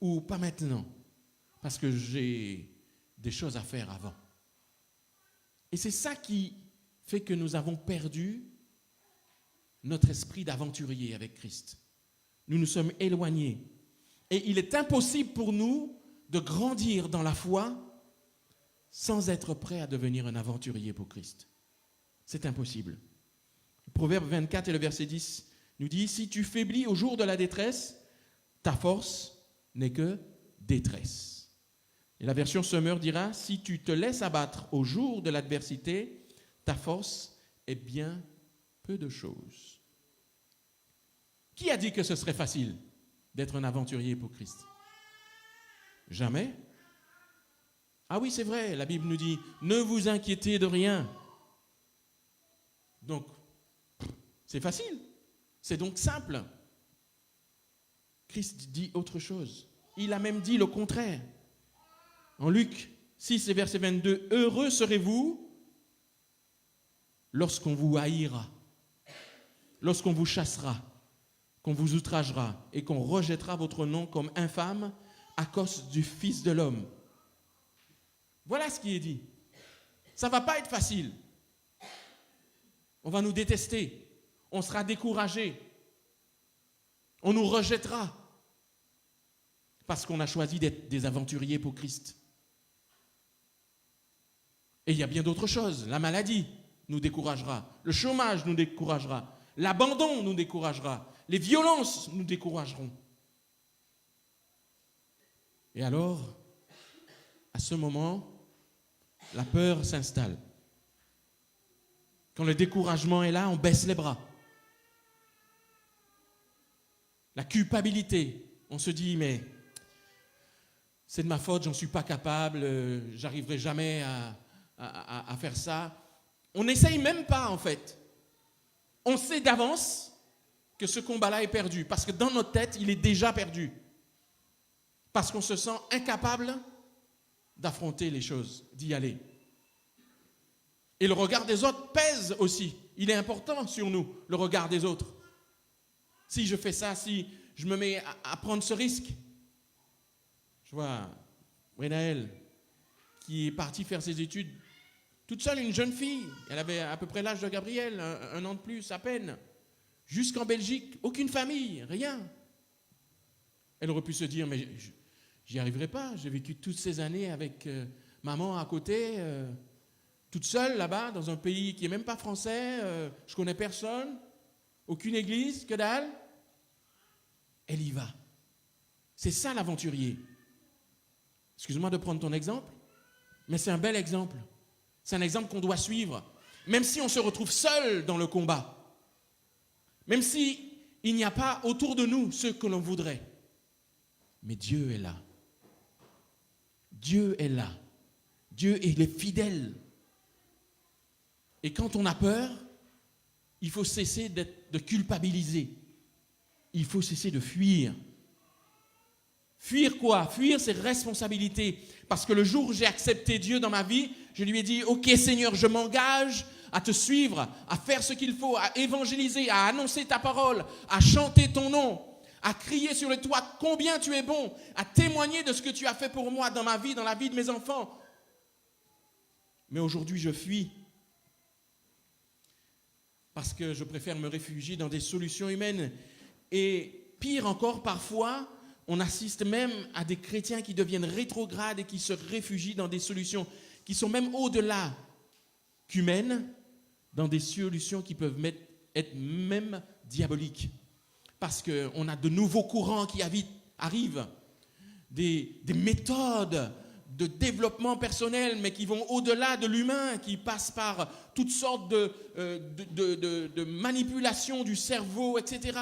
Ou pas maintenant. Parce que j'ai des choses à faire avant. Et c'est ça qui fait que nous avons perdu notre esprit d'aventurier avec Christ. Nous nous sommes éloignés. Et il est impossible pour nous de grandir dans la foi sans être prêt à devenir un aventurier pour Christ. C'est impossible. Le Proverbe 24 et le verset 10 nous dit, si tu faiblis au jour de la détresse, ta force n'est que détresse. Et la version Semeur dira, si tu te laisses abattre au jour de l'adversité, ta force est bien peu de choses. Qui a dit que ce serait facile d'être un aventurier pour Christ? Jamais. Ah oui, c'est vrai, la Bible nous dit, ne vous inquiétez de rien. Donc, c'est facile. C'est donc simple. Christ dit autre chose. Il a même dit le contraire. En Luc 6 et verset 22, « Heureux serez-vous lorsqu'on vous haïra, lorsqu'on vous chassera, qu'on vous outragera et qu'on rejettera votre nom comme infâme à cause du Fils de l'homme. » Voilà ce qui est dit. Ça ne va pas être facile. On va nous détester. On sera découragé. On nous rejettera. Parce qu'on a choisi d'être des aventuriers pour Christ. Et il y a bien d'autres choses. La maladie nous découragera. Le chômage nous découragera. L'abandon nous découragera. Les violences nous décourageront. Et alors, à ce moment, la peur s'installe. Quand le découragement est là, on baisse les bras. la culpabilité. On se dit, mais c'est de ma faute, j'en suis pas capable, j'arriverai jamais à faire ça. On n'essaye même pas, en fait. On sait d'avance que ce combat-là est perdu, parce que dans notre tête, il est déjà perdu. Parce qu'on se sent incapable d'affronter les choses, d'y aller. Et le regard des autres pèse aussi. Il est important sur nous, le regard des autres. Si je fais ça, si je me mets à prendre ce risque. Je vois Renaëlle qui est partie faire ses études toute seule, une jeune fille. Elle avait à peu près l'âge de Gabriel, un an de plus à peine. Jusqu'en Belgique, aucune famille, rien. Elle aurait pu se dire, mais j'y arriverai pas. J'ai vécu toutes ces années avec maman à côté, toute seule là-bas, dans un pays qui n'est même pas français. Je connais personne, aucune église, que dalle. Elle y va. C'est ça l'aventurier. Excuse-moi de prendre ton exemple, mais c'est un bel exemple. C'est un exemple qu'on doit suivre. Même si on se retrouve seul dans le combat. Même si il n'y a pas autour de nous ceux que l'on voudrait. Mais Dieu est là. Dieu est là. Dieu il est fidèle. Et quand on a peur, il faut cesser de culpabiliser. Il faut cesser de fuir. Fuir quoi? Fuir ses responsabilités. Parce que le jour où j'ai accepté Dieu dans ma vie, je lui ai dit, ok Seigneur, je m'engage à te suivre, à faire ce qu'il faut, à évangéliser, à annoncer ta parole, à chanter ton nom, à crier sur le toit combien tu es bon, à témoigner de ce que tu as fait pour moi dans ma vie, dans la vie de mes enfants. Mais aujourd'hui, je fuis. Parce que je préfère me réfugier dans des solutions humaines. Et pire encore, parfois, on assiste même à des chrétiens qui deviennent rétrogrades et qui se réfugient dans des solutions qui sont même au-delà qu'humaines, dans des solutions qui peuvent être même diaboliques. Parce qu'on a de nouveaux courants qui arrivent, des méthodes de développement personnel, mais qui vont au-delà de l'humain, qui passent par toutes sortes de manipulations du cerveau, etc.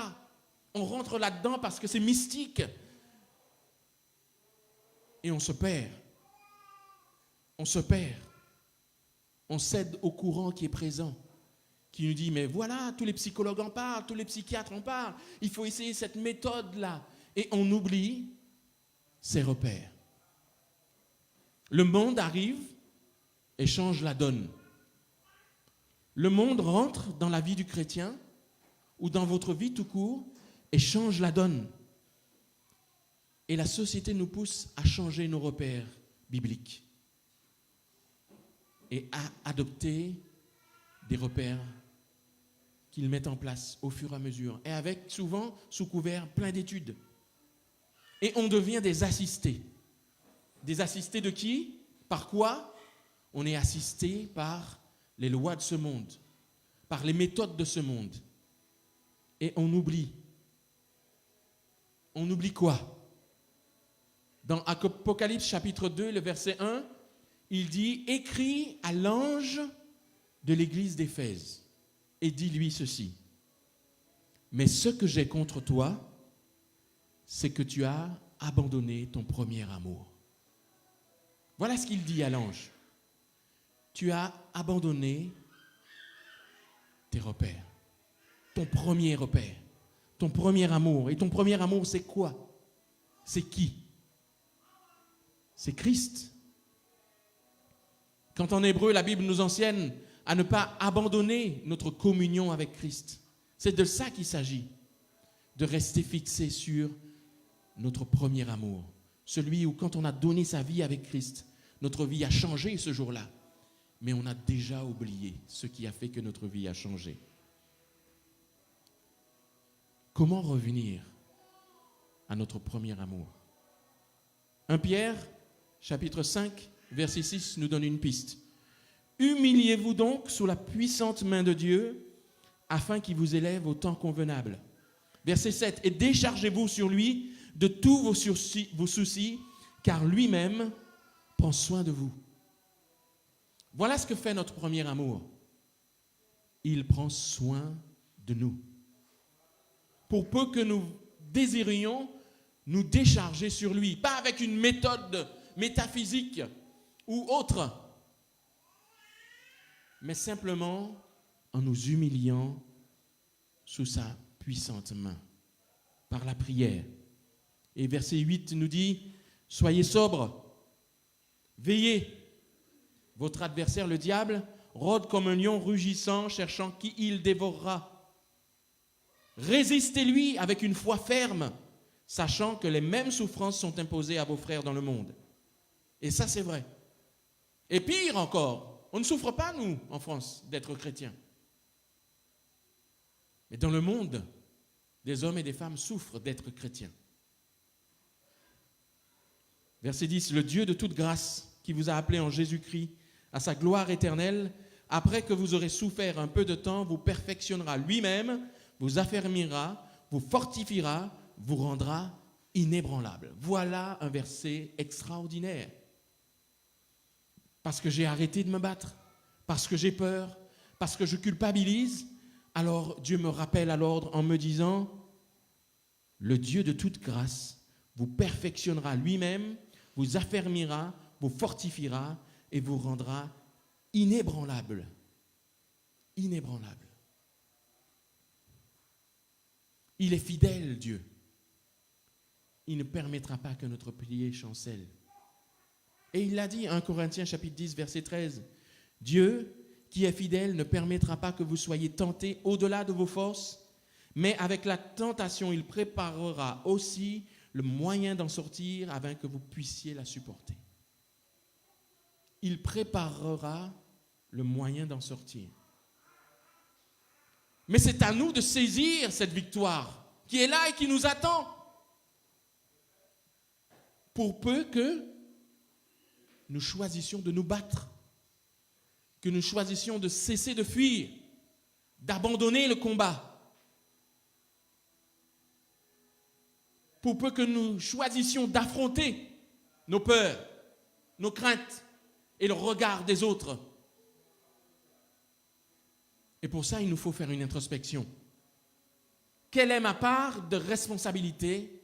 On rentre là-dedans parce que c'est mystique. Et on se perd. On se perd. On cède au courant qui est présent, qui nous dit, mais voilà, tous les psychologues en parlent, tous les psychiatres en parlent, il faut essayer cette méthode-là. Et on oublie ses repères. Le monde arrive et change la donne. Le monde rentre dans la vie du chrétien ou dans votre vie tout court et change la donne. Et la société nous pousse à changer nos repères bibliques et à adopter des repères qu'ils mettent en place au fur et à mesure, et avec souvent sous couvert plein d'études. Et on devient des assistés. Des assistés de qui? Par quoi? On est assisté par les lois de ce monde, par les méthodes de ce monde. Et on oublie. On oublie quoi? Dans Apocalypse chapitre 2, le verset 1, il dit « Écris à l'ange de l'église d'Éphèse et dis-lui ceci. Mais ce que j'ai contre toi, c'est que tu as abandonné ton premier amour. » Voilà ce qu'il dit à l'ange. Tu as abandonné tes repères, ton premier repère, ton premier amour. Et ton premier amour, c'est quoi? C'est qui? C'est Christ. Quand en hébreu, la Bible nous enseigne à ne pas abandonner notre communion avec Christ. C'est de ça qu'il s'agit, de rester fixé sur notre premier amour. Celui où quand on a donné sa vie avec Christ, notre vie a changé ce jour-là. Mais on a déjà oublié ce qui a fait que notre vie a changé. Comment revenir à notre premier amour? 1 Pierre, chapitre 5, verset 6, nous donne une piste. Humiliez-vous donc sous la puissante main de Dieu, afin qu'il vous élève au temps convenable. Verset 7, et déchargez-vous sur lui de tous vos soucis, car lui-même prend soin de vous. Voilà ce que fait notre premier amour. Il prend soin de nous. Pour peu que nous désirions nous décharger sur lui, pas avec une méthode métaphysique ou autre, mais simplement en nous humiliant sous sa puissante main, par la prière. Et verset 8 nous dit, « Soyez sobres, veillez. Votre adversaire, le diable, rôde comme un lion rugissant, cherchant qui il dévorera. Résistez-lui avec une foi ferme, sachant que les mêmes souffrances sont imposées à vos frères dans le monde. » Et ça, c'est vrai. Et pire encore, on ne souffre pas, nous, en France, d'être chrétiens. Mais dans le monde, des hommes et des femmes souffrent d'être chrétiens. Verset 10, « Le Dieu de toute grâce, qui vous a appelé en Jésus-Christ à sa gloire éternelle, après que vous aurez souffert un peu de temps, vous perfectionnera lui-même, vous affermira, vous fortifiera, vous rendra inébranlable. » Voilà un verset extraordinaire. Parce que j'ai arrêté de me battre, parce que j'ai peur, parce que je culpabilise, alors Dieu me rappelle à l'ordre en me disant, « Le Dieu de toute grâce vous perfectionnera lui-même, vous affermira, vous fortifiera et vous rendra inébranlable. » Inébranlable. Il est fidèle, Dieu. Il ne permettra pas que notre pied chancelle. Et il l'a dit, 1 Corinthiens chapitre 10, verset 13. « Dieu, qui est fidèle, ne permettra pas que vous soyez tentés au-delà de vos forces, mais avec la tentation, il préparera aussi le moyen d'en sortir afin que vous puissiez la supporter. » Il préparera le moyen d'en sortir. Mais c'est à nous de saisir cette victoire qui est là et qui nous attend. Pour peu que nous choisissions de nous battre, que nous choisissions de cesser de fuir, d'abandonner le combat. Pour peu que nous choisissions d'affronter nos peurs, nos craintes et le regard des autres. Et pour ça, il nous faut faire une introspection. Quelle est ma part de responsabilité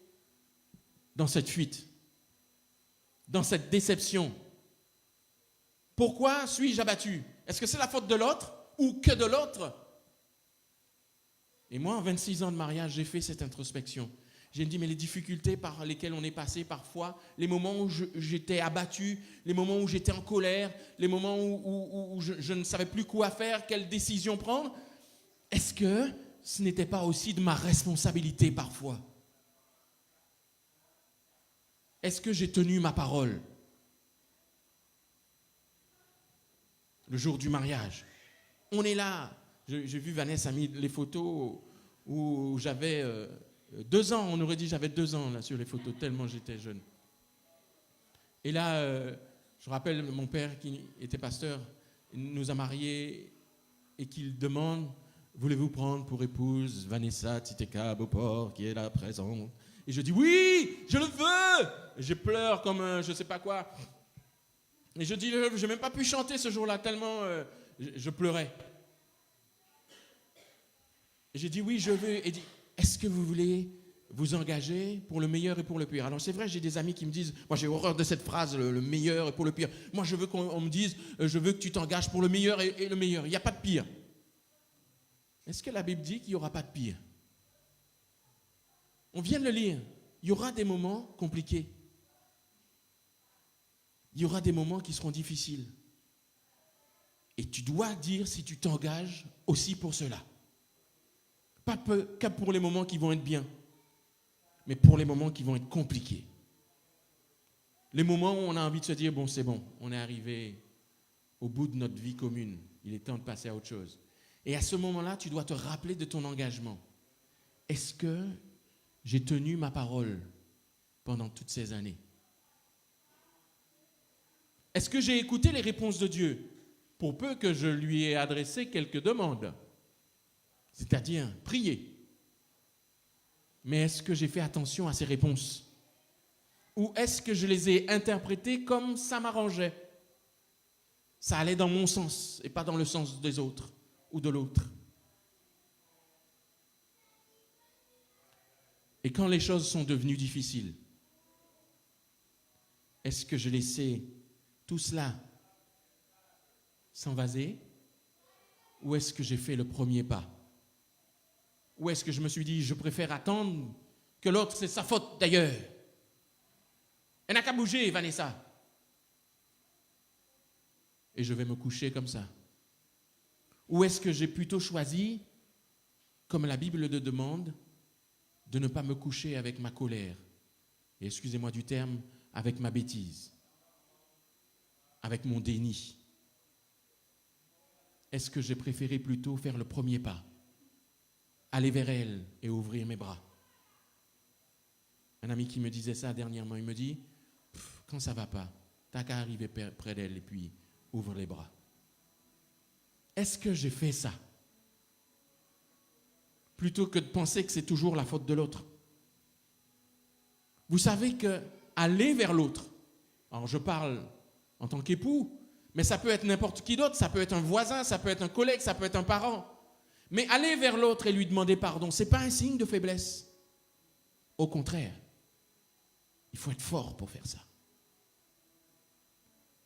dans cette fuite, dans cette déception? Pourquoi suis-je abattu? Est-ce que c'est la faute de l'autre ou que de l'autre? Et moi, en 26 ans de mariage, j'ai fait cette introspection. J'ai dit, mais les difficultés par lesquelles on est passé parfois, les moments où j'étais abattu, les moments où j'étais en colère, les moments où je ne savais plus quoi faire, quelle décision prendre, est-ce que ce n'était pas aussi de ma responsabilité parfois? Est-ce que j'ai tenu ma parole? Le jour du mariage, on est là. J'ai vu Vanessa a mis les photos où j'avais 2 ans. On aurait dit j'avais 2 ans là sur les photos, tellement j'étais jeune. Et là, je rappelle mon père qui était pasteur, nous a mariés et qu'il demande, voulez-vous prendre pour épouse Vanessa Titeka Beauport qui est là présente? Et je dis oui, je le veux. Et je pleure comme je ne sais pas quoi. Et je dis, je n'ai même pas pu chanter ce jour-là, tellement je pleurais. Et j'ai dit, oui, je veux. Et dit, est-ce que vous voulez vous engager pour le meilleur et pour le pire? Alors c'est vrai, j'ai des amis qui me disent, moi j'ai horreur de cette phrase, le meilleur et pour le pire. Moi je veux qu'on me dise, je veux que tu t'engages pour le meilleur et le meilleur. Il n'y a pas de pire. Est-ce que la Bible dit qu'il n'y aura pas de pire? On vient de le lire. Il y aura des moments compliqués. Il y aura des moments qui seront difficiles. Et tu dois dire si tu t'engages aussi pour cela. Pas que pour les moments qui vont être bien, mais pour les moments qui vont être compliqués. Les moments où on a envie de se dire, bon, c'est bon, on est arrivé au bout de notre vie commune. Il est temps de passer à autre chose. Et à ce moment-là, tu dois te rappeler de ton engagement. Est-ce que j'ai tenu ma parole pendant toutes ces années? Est-ce que j'ai écouté les réponses de Dieu, pour peu que je lui ai adressé quelques demandes, c'est-à-dire prier? Mais est-ce que j'ai fait attention à ces réponses? Ou est-ce que je les ai interprétées comme ça m'arrangeait? Ça allait dans mon sens et pas dans le sens des autres ou de l'autre. Et quand les choses sont devenues difficiles, est-ce que j'ai laissé tout cela s'envaser ou est-ce que j'ai fait le premier pas? Ou est-ce que je me suis dit, je préfère attendre que l'autre, c'est sa faute d'ailleurs? Elle n'a qu'à bouger, Vanessa. Et je vais me coucher comme ça. Ou est-ce que j'ai plutôt choisi, comme la Bible le demande, de ne pas me coucher avec ma colère, et excusez-moi du terme, avec ma bêtise, avec mon déni? Est-ce que j'ai préféré plutôt faire le premier pas, aller vers elle et ouvrir mes bras? Un ami qui me disait ça dernièrement, il me dit, quand ça ne va pas, t'as qu'à arriver près d'elle et puis ouvre les bras. Est-ce que j'ai fait ça? Plutôt que de penser que c'est toujours la faute de l'autre. Vous savez que aller vers l'autre, alors je parle en tant qu'époux, mais ça peut être n'importe qui d'autre, ça peut être un voisin, ça peut être un collègue, ça peut être un parent. Mais aller vers l'autre et lui demander pardon, ce n'est pas un signe de faiblesse. Au contraire, il faut être fort pour faire ça.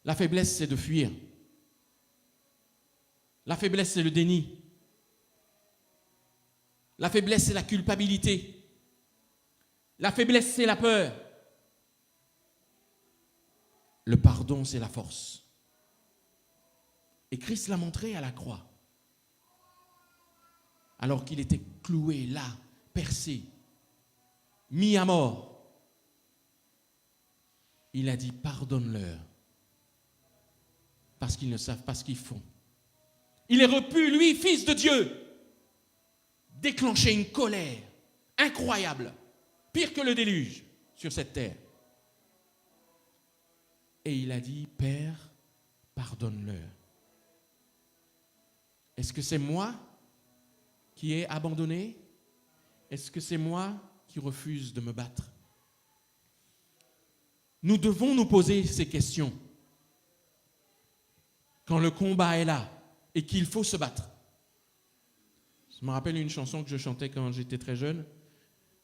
La faiblesse, c'est de fuir. La faiblesse, c'est le déni. La faiblesse, c'est la culpabilité. La faiblesse, c'est la peur. Le pardon, c'est la force. Et Christ l'a montré à la croix. Alors qu'il était cloué là, percé, mis à mort. Il a dit, pardonne-leur, parce qu'ils ne savent pas ce qu'ils font. Il aurait pu, lui, fils de Dieu, déclencher une colère incroyable, pire que le déluge sur cette terre. Et il a dit, Père, pardonne-leur. Est-ce que c'est moi qui ai abandonné? Est-ce que c'est moi qui refuse de me battre? Nous devons nous poser ces questions quand le combat est là et qu'il faut se battre. Je me rappelle une chanson que je chantais quand j'étais très jeune,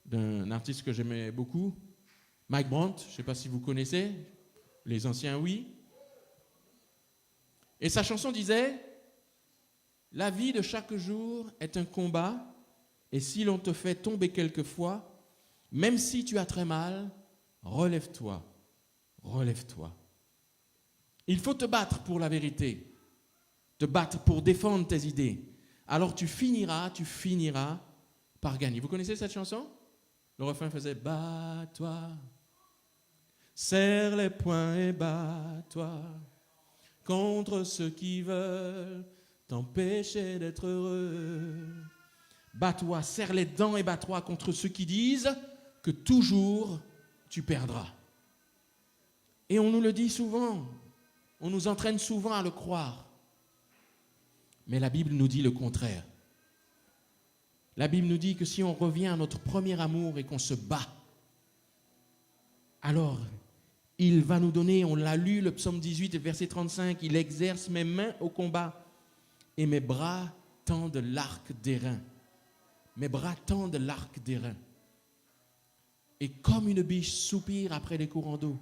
d'un artiste que j'aimais beaucoup, Mike Brandt, je ne sais pas si vous connaissez, les anciens oui. Et sa chanson disait, « La vie de chaque jour est un combat, et si l'on te fait tomber quelquefois, même si tu as très mal, relève-toi, relève-toi. » Il faut te battre pour la vérité, te battre pour défendre tes idées. Alors tu finiras par gagner. Vous connaissez cette chanson? Le refrain faisait « Bats-toi, serre les poings et bats-toi contre ceux qui veulent t'empêcher d'être heureux. Bats-toi, serre les dents et bats-toi contre ceux qui disent que toujours tu perdras. » Et on nous le dit souvent, on nous entraîne souvent à le croire. Mais la Bible nous dit le contraire. La Bible nous dit que si on revient à notre premier amour et qu'on se bat, alors il va nous donner, on l'a lu, le psaume 18, verset 35, il exerce mes mains au combat et mes bras tendent l'arc d'airain. Mes bras tendent l'arc d'airain. Et comme une biche soupire après les courants d'eau,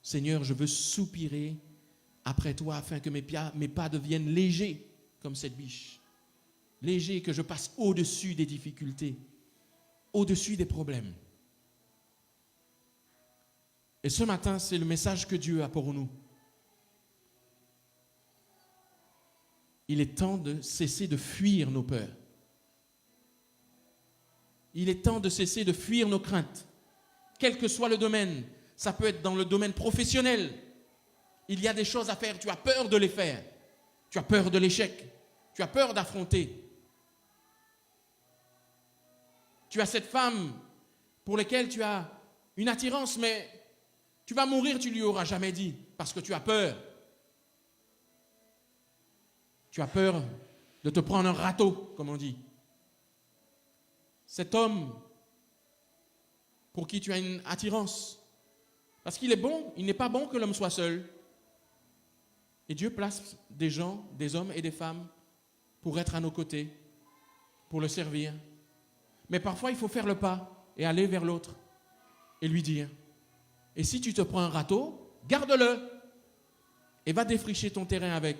Seigneur, je veux soupirer après toi afin que mes pas deviennent légers comme cette biche. Légers, que je passe au-dessus des difficultés, au-dessus des problèmes. Et ce matin, c'est le message que Dieu a pour nous. Il est temps de cesser de fuir nos peurs. Il est temps de cesser de fuir nos craintes. Quel que soit le domaine, ça peut être dans le domaine professionnel. Il y a des choses à faire, tu as peur de les faire. Tu as peur de l'échec. Tu as peur d'affronter. Tu as cette femme pour laquelle tu as une attirance, mais tu vas mourir, tu ne lui auras jamais dit, parce que tu as peur. Tu as peur de te prendre un râteau, comme on dit. Cet homme pour qui tu as une attirance, parce qu'il est bon, il n'est pas bon que l'homme soit seul. Et Dieu place des gens, des hommes et des femmes pour être à nos côtés, pour le servir. Mais parfois, il faut faire le pas et aller vers l'autre et lui dire, et si tu te prends un râteau, garde-le et va défricher ton terrain avec.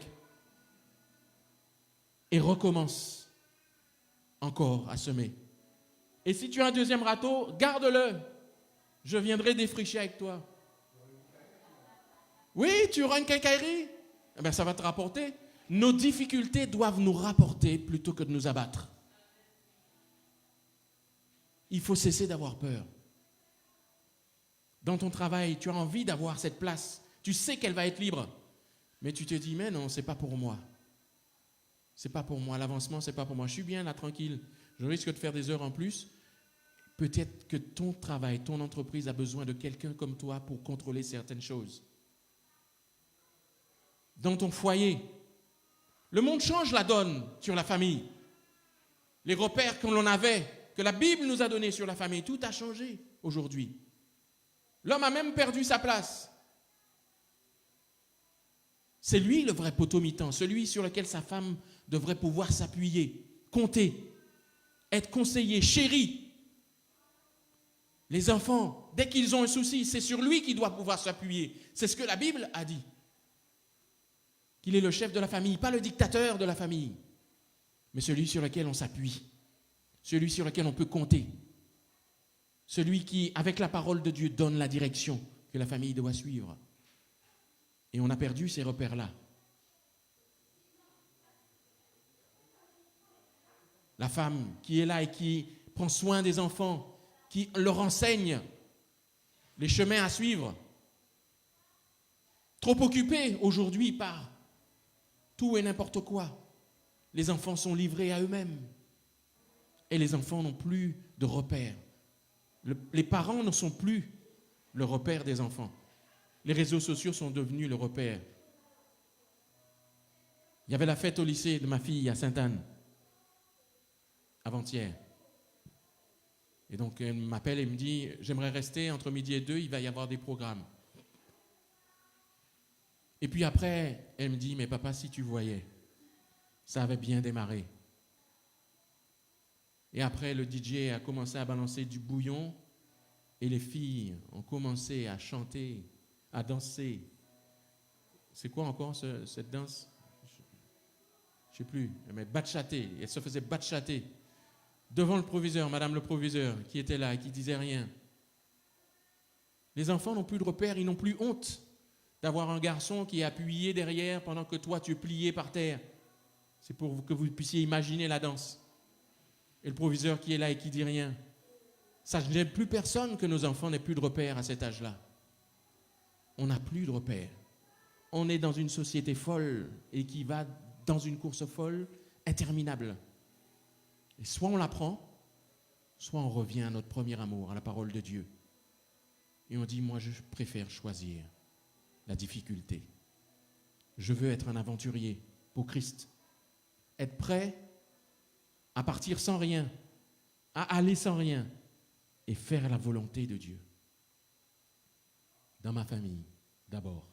Et recommence encore à semer. Et si tu as un deuxième râteau, garde-le. Je viendrai défricher avec toi. Oui, tu auras une quincaillerie. Eh bien, ça va te rapporter. Nos difficultés doivent nous rapporter plutôt que de nous abattre. Il faut cesser d'avoir peur. Dans ton travail, tu as envie d'avoir cette place. Tu sais qu'elle va être libre. Mais tu te dis, mais non, c'est pas pour moi. C'est pas pour moi. L'avancement, c'est pas pour moi. Je suis bien là, tranquille. Je risque de faire des heures en plus. Peut-être que ton travail, ton entreprise a besoin de quelqu'un comme toi pour contrôler certaines choses. Dans ton foyer, le monde change la donne sur la famille. Les repères que l'on avait, que la Bible nous a donnés sur la famille, tout a changé aujourd'hui. L'homme a même perdu sa place. C'est lui le vrai potomitan, celui sur lequel sa femme devrait pouvoir s'appuyer, compter, être conseillé, chéri. Les enfants, dès qu'ils ont un souci, c'est sur lui qu'il doit pouvoir s'appuyer. C'est ce que la Bible a dit. Qu'il est le chef de la famille, pas le dictateur de la famille, mais celui sur lequel on s'appuie, celui sur lequel on peut compter, celui qui, avec la parole de Dieu, donne la direction que la famille doit suivre. Et on a perdu ces repères-là. La femme qui est là et qui prend soin des enfants, qui leur enseigne les chemins à suivre. Trop occupée aujourd'hui par tout et n'importe quoi. Les enfants sont livrés à eux-mêmes. Et les enfants n'ont plus de repères. Les parents ne sont plus le repère des enfants. Les réseaux sociaux sont devenus le repère. Il y avait la fête au lycée de ma fille à Sainte-Anne, avant-hier. Et donc, elle m'appelle et me dit, j'aimerais rester entre midi et 2, il va y avoir des programmes. Et puis après, elle me dit, mais papa, si tu voyais, ça avait bien démarré. Et après, le DJ a commencé à balancer du bouillon et les filles ont commencé à chanter, à danser. C'est quoi encore cette danse? Je ne sais plus, mais bachater. Elle se faisait bachater devant le proviseur, madame le proviseur, qui était là et qui disait rien. Les enfants n'ont plus de repères, ils n'ont plus honte d'avoir un garçon qui est appuyé derrière pendant que toi tu es plié par terre. C'est pour que vous puissiez imaginer la danse. Et le proviseur qui est là et qui dit rien. Ça ne gêne plus personne que nos enfants n'aient plus de repères à cet âge-là. On n'a plus de repères. On est dans une société folle et qui va dans une course folle interminable. Et soit on l'apprend, soit on revient à notre premier amour, à la parole de Dieu. Et on dit, moi je préfère choisir la difficulté. Je veux être un aventurier pour Christ. Être prêt à partir sans rien, à aller sans rien et faire la volonté de Dieu. Dans ma famille, d'abord,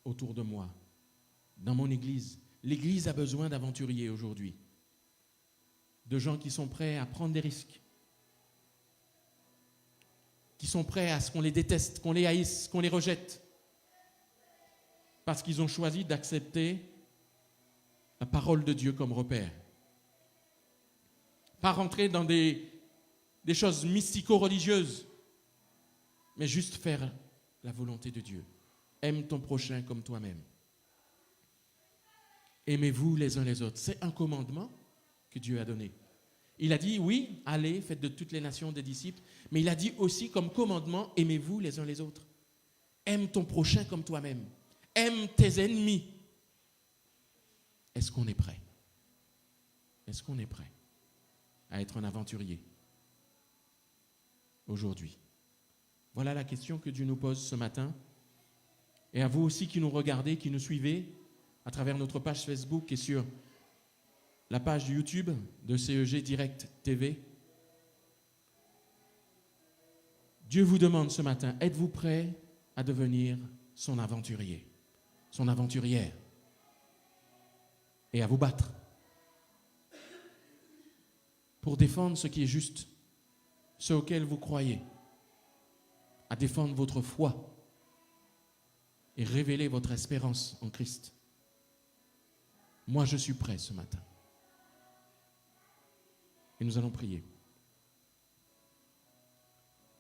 autour de moi, dans mon église. L'église a besoin d'aventuriers aujourd'hui, de gens qui sont prêts à prendre des risques, qui sont prêts à ce qu'on les déteste, qu'on les haïsse, qu'on les rejette, parce qu'ils ont choisi d'accepter la parole de Dieu comme repère. Pas rentrer dans des choses mystico-religieuses, mais juste faire la volonté de Dieu. Aime ton prochain comme toi-même. Aimez-vous les uns les autres. C'est un commandement que Dieu a donné. Il a dit, oui, allez, faites de toutes les nations des disciples, mais il a dit aussi comme commandement, aimez-vous les uns les autres. Aime ton prochain comme toi-même. Aime tes ennemis. Est-ce qu'on est prêt? Est-ce qu'on est prêt à être un aventurier aujourd'hui? Voilà la question que Dieu nous pose ce matin. Et à vous aussi qui nous regardez, qui nous suivez à travers notre page Facebook et sur la page YouTube de CEG Direct TV. Dieu vous demande ce matin, êtes-vous prêt à devenir son aventurier, son aventurière, et à vous battre pour défendre ce qui est juste, ce auquel vous croyez, à défendre votre foi et révéler votre espérance en Christ. Moi, je suis prêt ce matin. Et nous allons prier.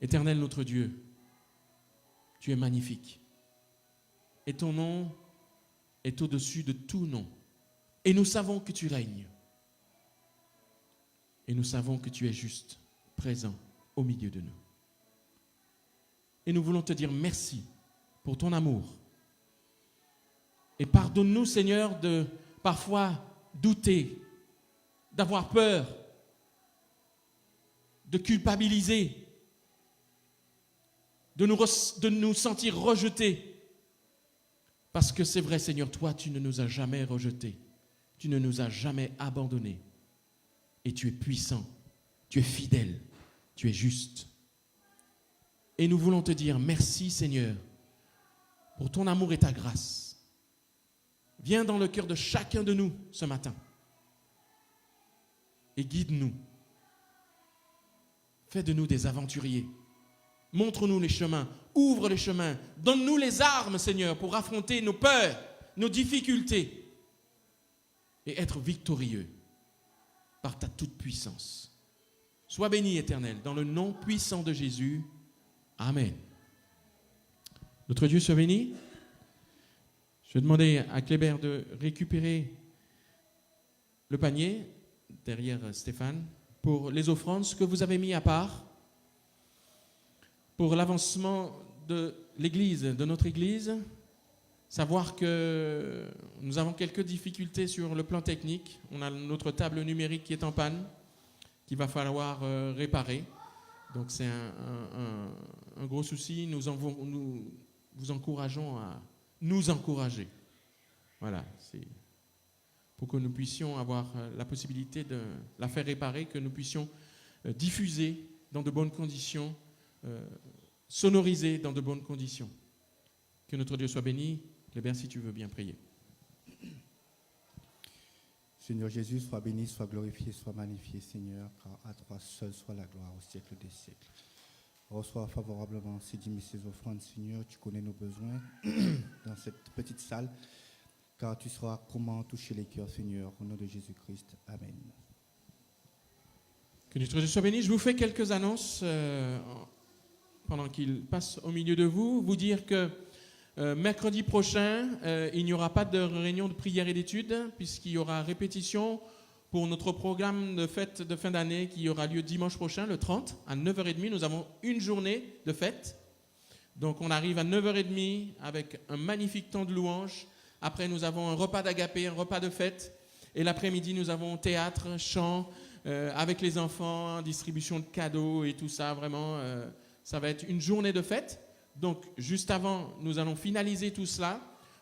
Éternel notre Dieu, tu es magnifique. Et ton nom est au-dessus de tout nom. Et nous savons que tu règnes. Et nous savons que tu es juste, présent au milieu de nous. Et nous voulons te dire merci pour ton amour. Et pardonne-nous, Seigneur, de parfois douter, d'avoir peur, de culpabiliser, de nous sentir rejetés. Parce que c'est vrai, Seigneur, toi, tu ne nous as jamais rejetés. Tu ne nous as jamais abandonnés. Et tu es puissant, tu es fidèle, tu es juste. Et nous voulons te dire merci, Seigneur, pour ton amour et ta grâce. Viens dans le cœur de chacun de nous ce matin et guide-nous. Fais de nous des aventuriers. Montre-nous les chemins, ouvre les chemins, donne-nous les armes, Seigneur, pour affronter nos peurs, nos difficultés et être victorieux par ta toute-puissance. Sois béni, Éternel, dans le nom puissant de Jésus. Amen. Notre Dieu soit béni. Je vais demander à Kléber de récupérer le panier derrière Stéphane pour les offrandes, ce que vous avez mis à part pour l'avancement de l'Église, de notre Église. Savoir que nous avons quelques difficultés sur le plan technique. On a notre table numérique qui est en panne, qu'il va falloir réparer. Donc c'est un gros souci. Nous vous encourageons à nous encourager. Voilà, c'est pour que nous puissions avoir la possibilité de la faire réparer, que nous puissions diffuser dans de bonnes conditions, sonoriser dans de bonnes conditions. Que notre Dieu soit béni. Kléber, si tu veux bien prier. Seigneur Jésus, sois béni, sois glorifié, sois magnifié, Seigneur, car à toi seul soit la gloire au siècle des siècles. Reçois favorablement ces dîmes et ces offrandes, Seigneur. Tu connais nos besoins dans cette petite salle, car tu sauras comment toucher les cœurs, Seigneur, au nom de Jésus-Christ. Amen. Que notre Dieu soit béni. Je vous fais quelques annonces pendant qu'il passe au milieu de vous. Vous dire que mercredi prochain, il n'y aura pas de réunion de prière et d'études, puisqu'il y aura répétition pour notre programme de fête de fin d'année qui aura lieu dimanche prochain, le 30, à 9h30. Nous avons une journée de fête. Donc on arrive à 9h30 avec un magnifique temps de louange. Après, nous avons un repas d'agapé, un repas de fête. Et l'après-midi, nous avons théâtre, chant, avec les enfants, distribution de cadeaux et tout ça. Vraiment, ça va être une journée de fête. Donc, juste avant, nous allons finaliser tout cela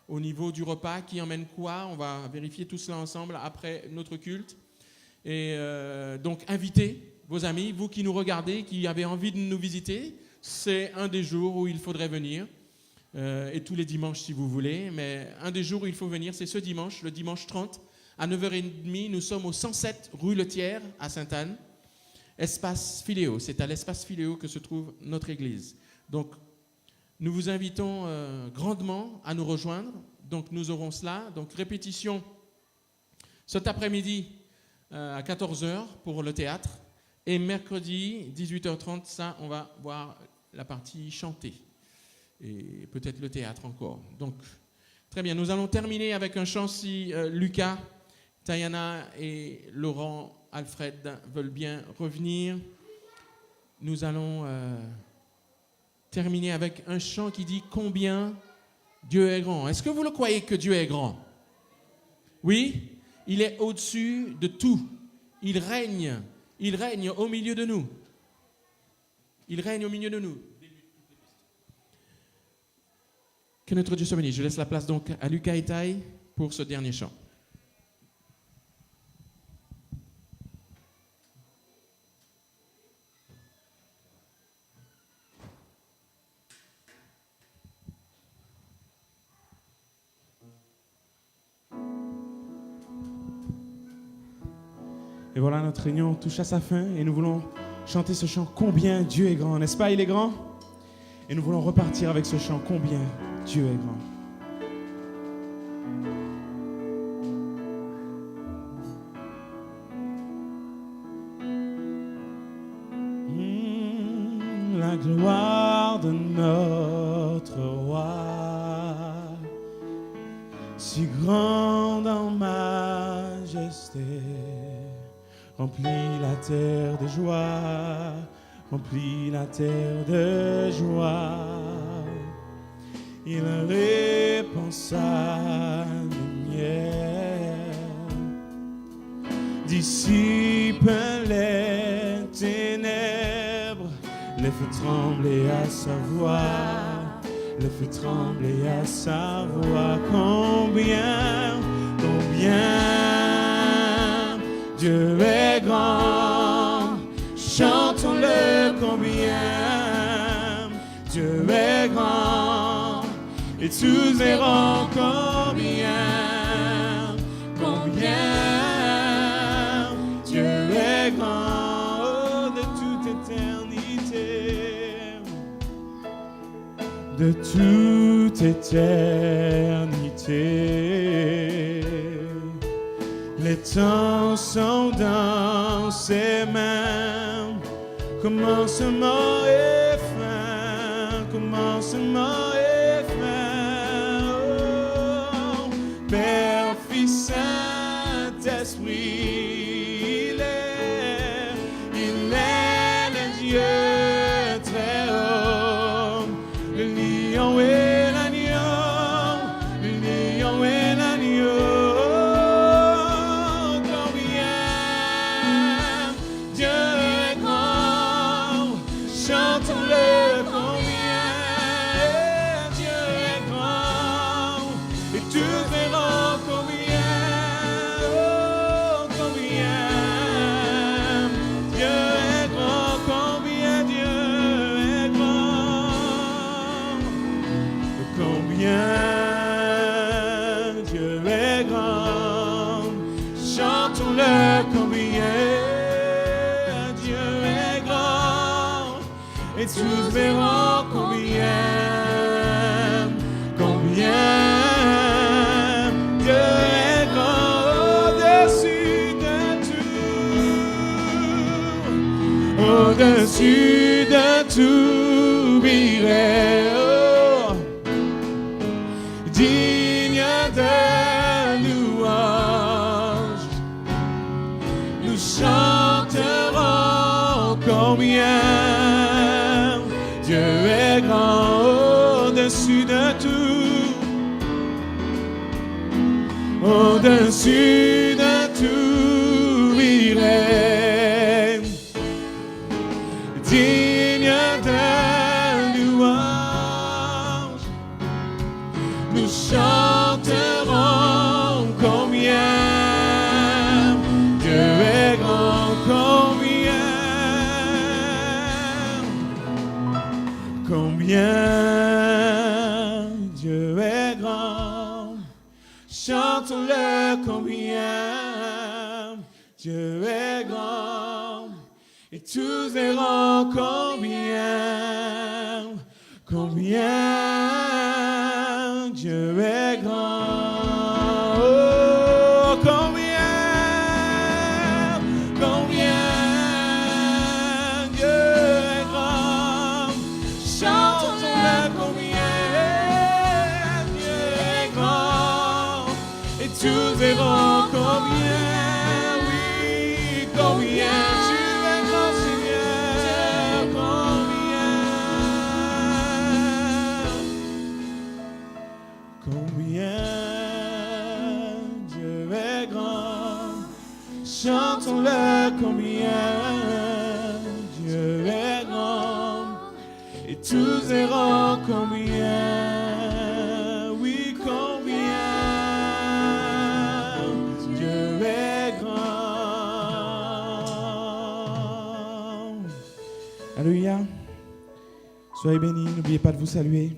au niveau du repas. Qui emmène quoi? On va vérifier tout cela ensemble après notre culte. Et donc, invitez vos amis, vous qui nous regardez, qui avez envie de nous visiter. C'est un des jours où il faudrait venir. Et tous les dimanches, si vous voulez. Mais un des jours où il faut venir, c'est ce dimanche, le dimanche 30. À 9h30, nous sommes au 107 rue Le Thiers, à Sainte-Anne. Espace Philéo. C'est à l'espace Philéo que se trouve notre église. Donc, nous vous invitons grandement à nous rejoindre. Donc, nous aurons cela. Donc, répétition cet après-midi à 14h pour le théâtre. Et mercredi, 18h30, ça, on va voir la partie chantée. Et peut-être le théâtre encore. Donc, très bien. Nous allons terminer avec un chant si Lucas, Tayana et Laurent, Alfred veulent bien revenir. Nous allons terminer avec un chant qui dit « Combien Dieu est grand ». Est-ce que vous le croyez que Dieu est grand? Oui, il est au-dessus de tout. Il règne au milieu de nous. Il règne au milieu de nous. Que notre Dieu soit béni. Je laisse la place donc à Lucas et Taï pour ce dernier chant. Et voilà, notre réunion touche à sa fin et nous voulons chanter ce chant « Combien Dieu est grand ». N'est-ce pas, il est grand? Et nous voulons repartir avec ce chant « Combien Dieu est grand ». La gloire de notre roi, si grande en majesté, remplit la terre de joie, remplit la terre de joie. Il répand sa lumière, dissipe les ténèbres, les fait trembler à sa voix, les fait trembler à sa voix. Combien, combien Dieu est grand, chantons-le combien Dieu est grand, et tous verront combien, combien Dieu est grand, oh, de toute éternité, de toute éternité. Les temps sont dans ses mains, commencement et fin, commencement et fin. Oh, Père, Fils, Saint-Esprit, il est le Dieu très haut, le lion et l'agneau, le lion et l'agneau. Et tous verront combien, combien Dieu est grand au-dessus de tout, au-dessus de tout, il est digne de louange. Nous chanterons combien Dieu est grand au-dessus de tout, au-dessus de tout, il est digne de louange. Nous chanterons combien Dieu est grand, combien Dieu est grand, chantons-le combien Dieu est grand, et tous verront combien, combien Dieu est grand. Oh, combien, combien Dieu est grand, chantons-le combien Dieu est grand, et tous verront combien, oui, combien tu es grand Seigneur, combien Dieu est grand, chantons-le combien Dieu est grand, et tous verront combien, oui, combien Dieu est grand. Alléluia. Soyez bénis, n'oubliez pas de vous saluer.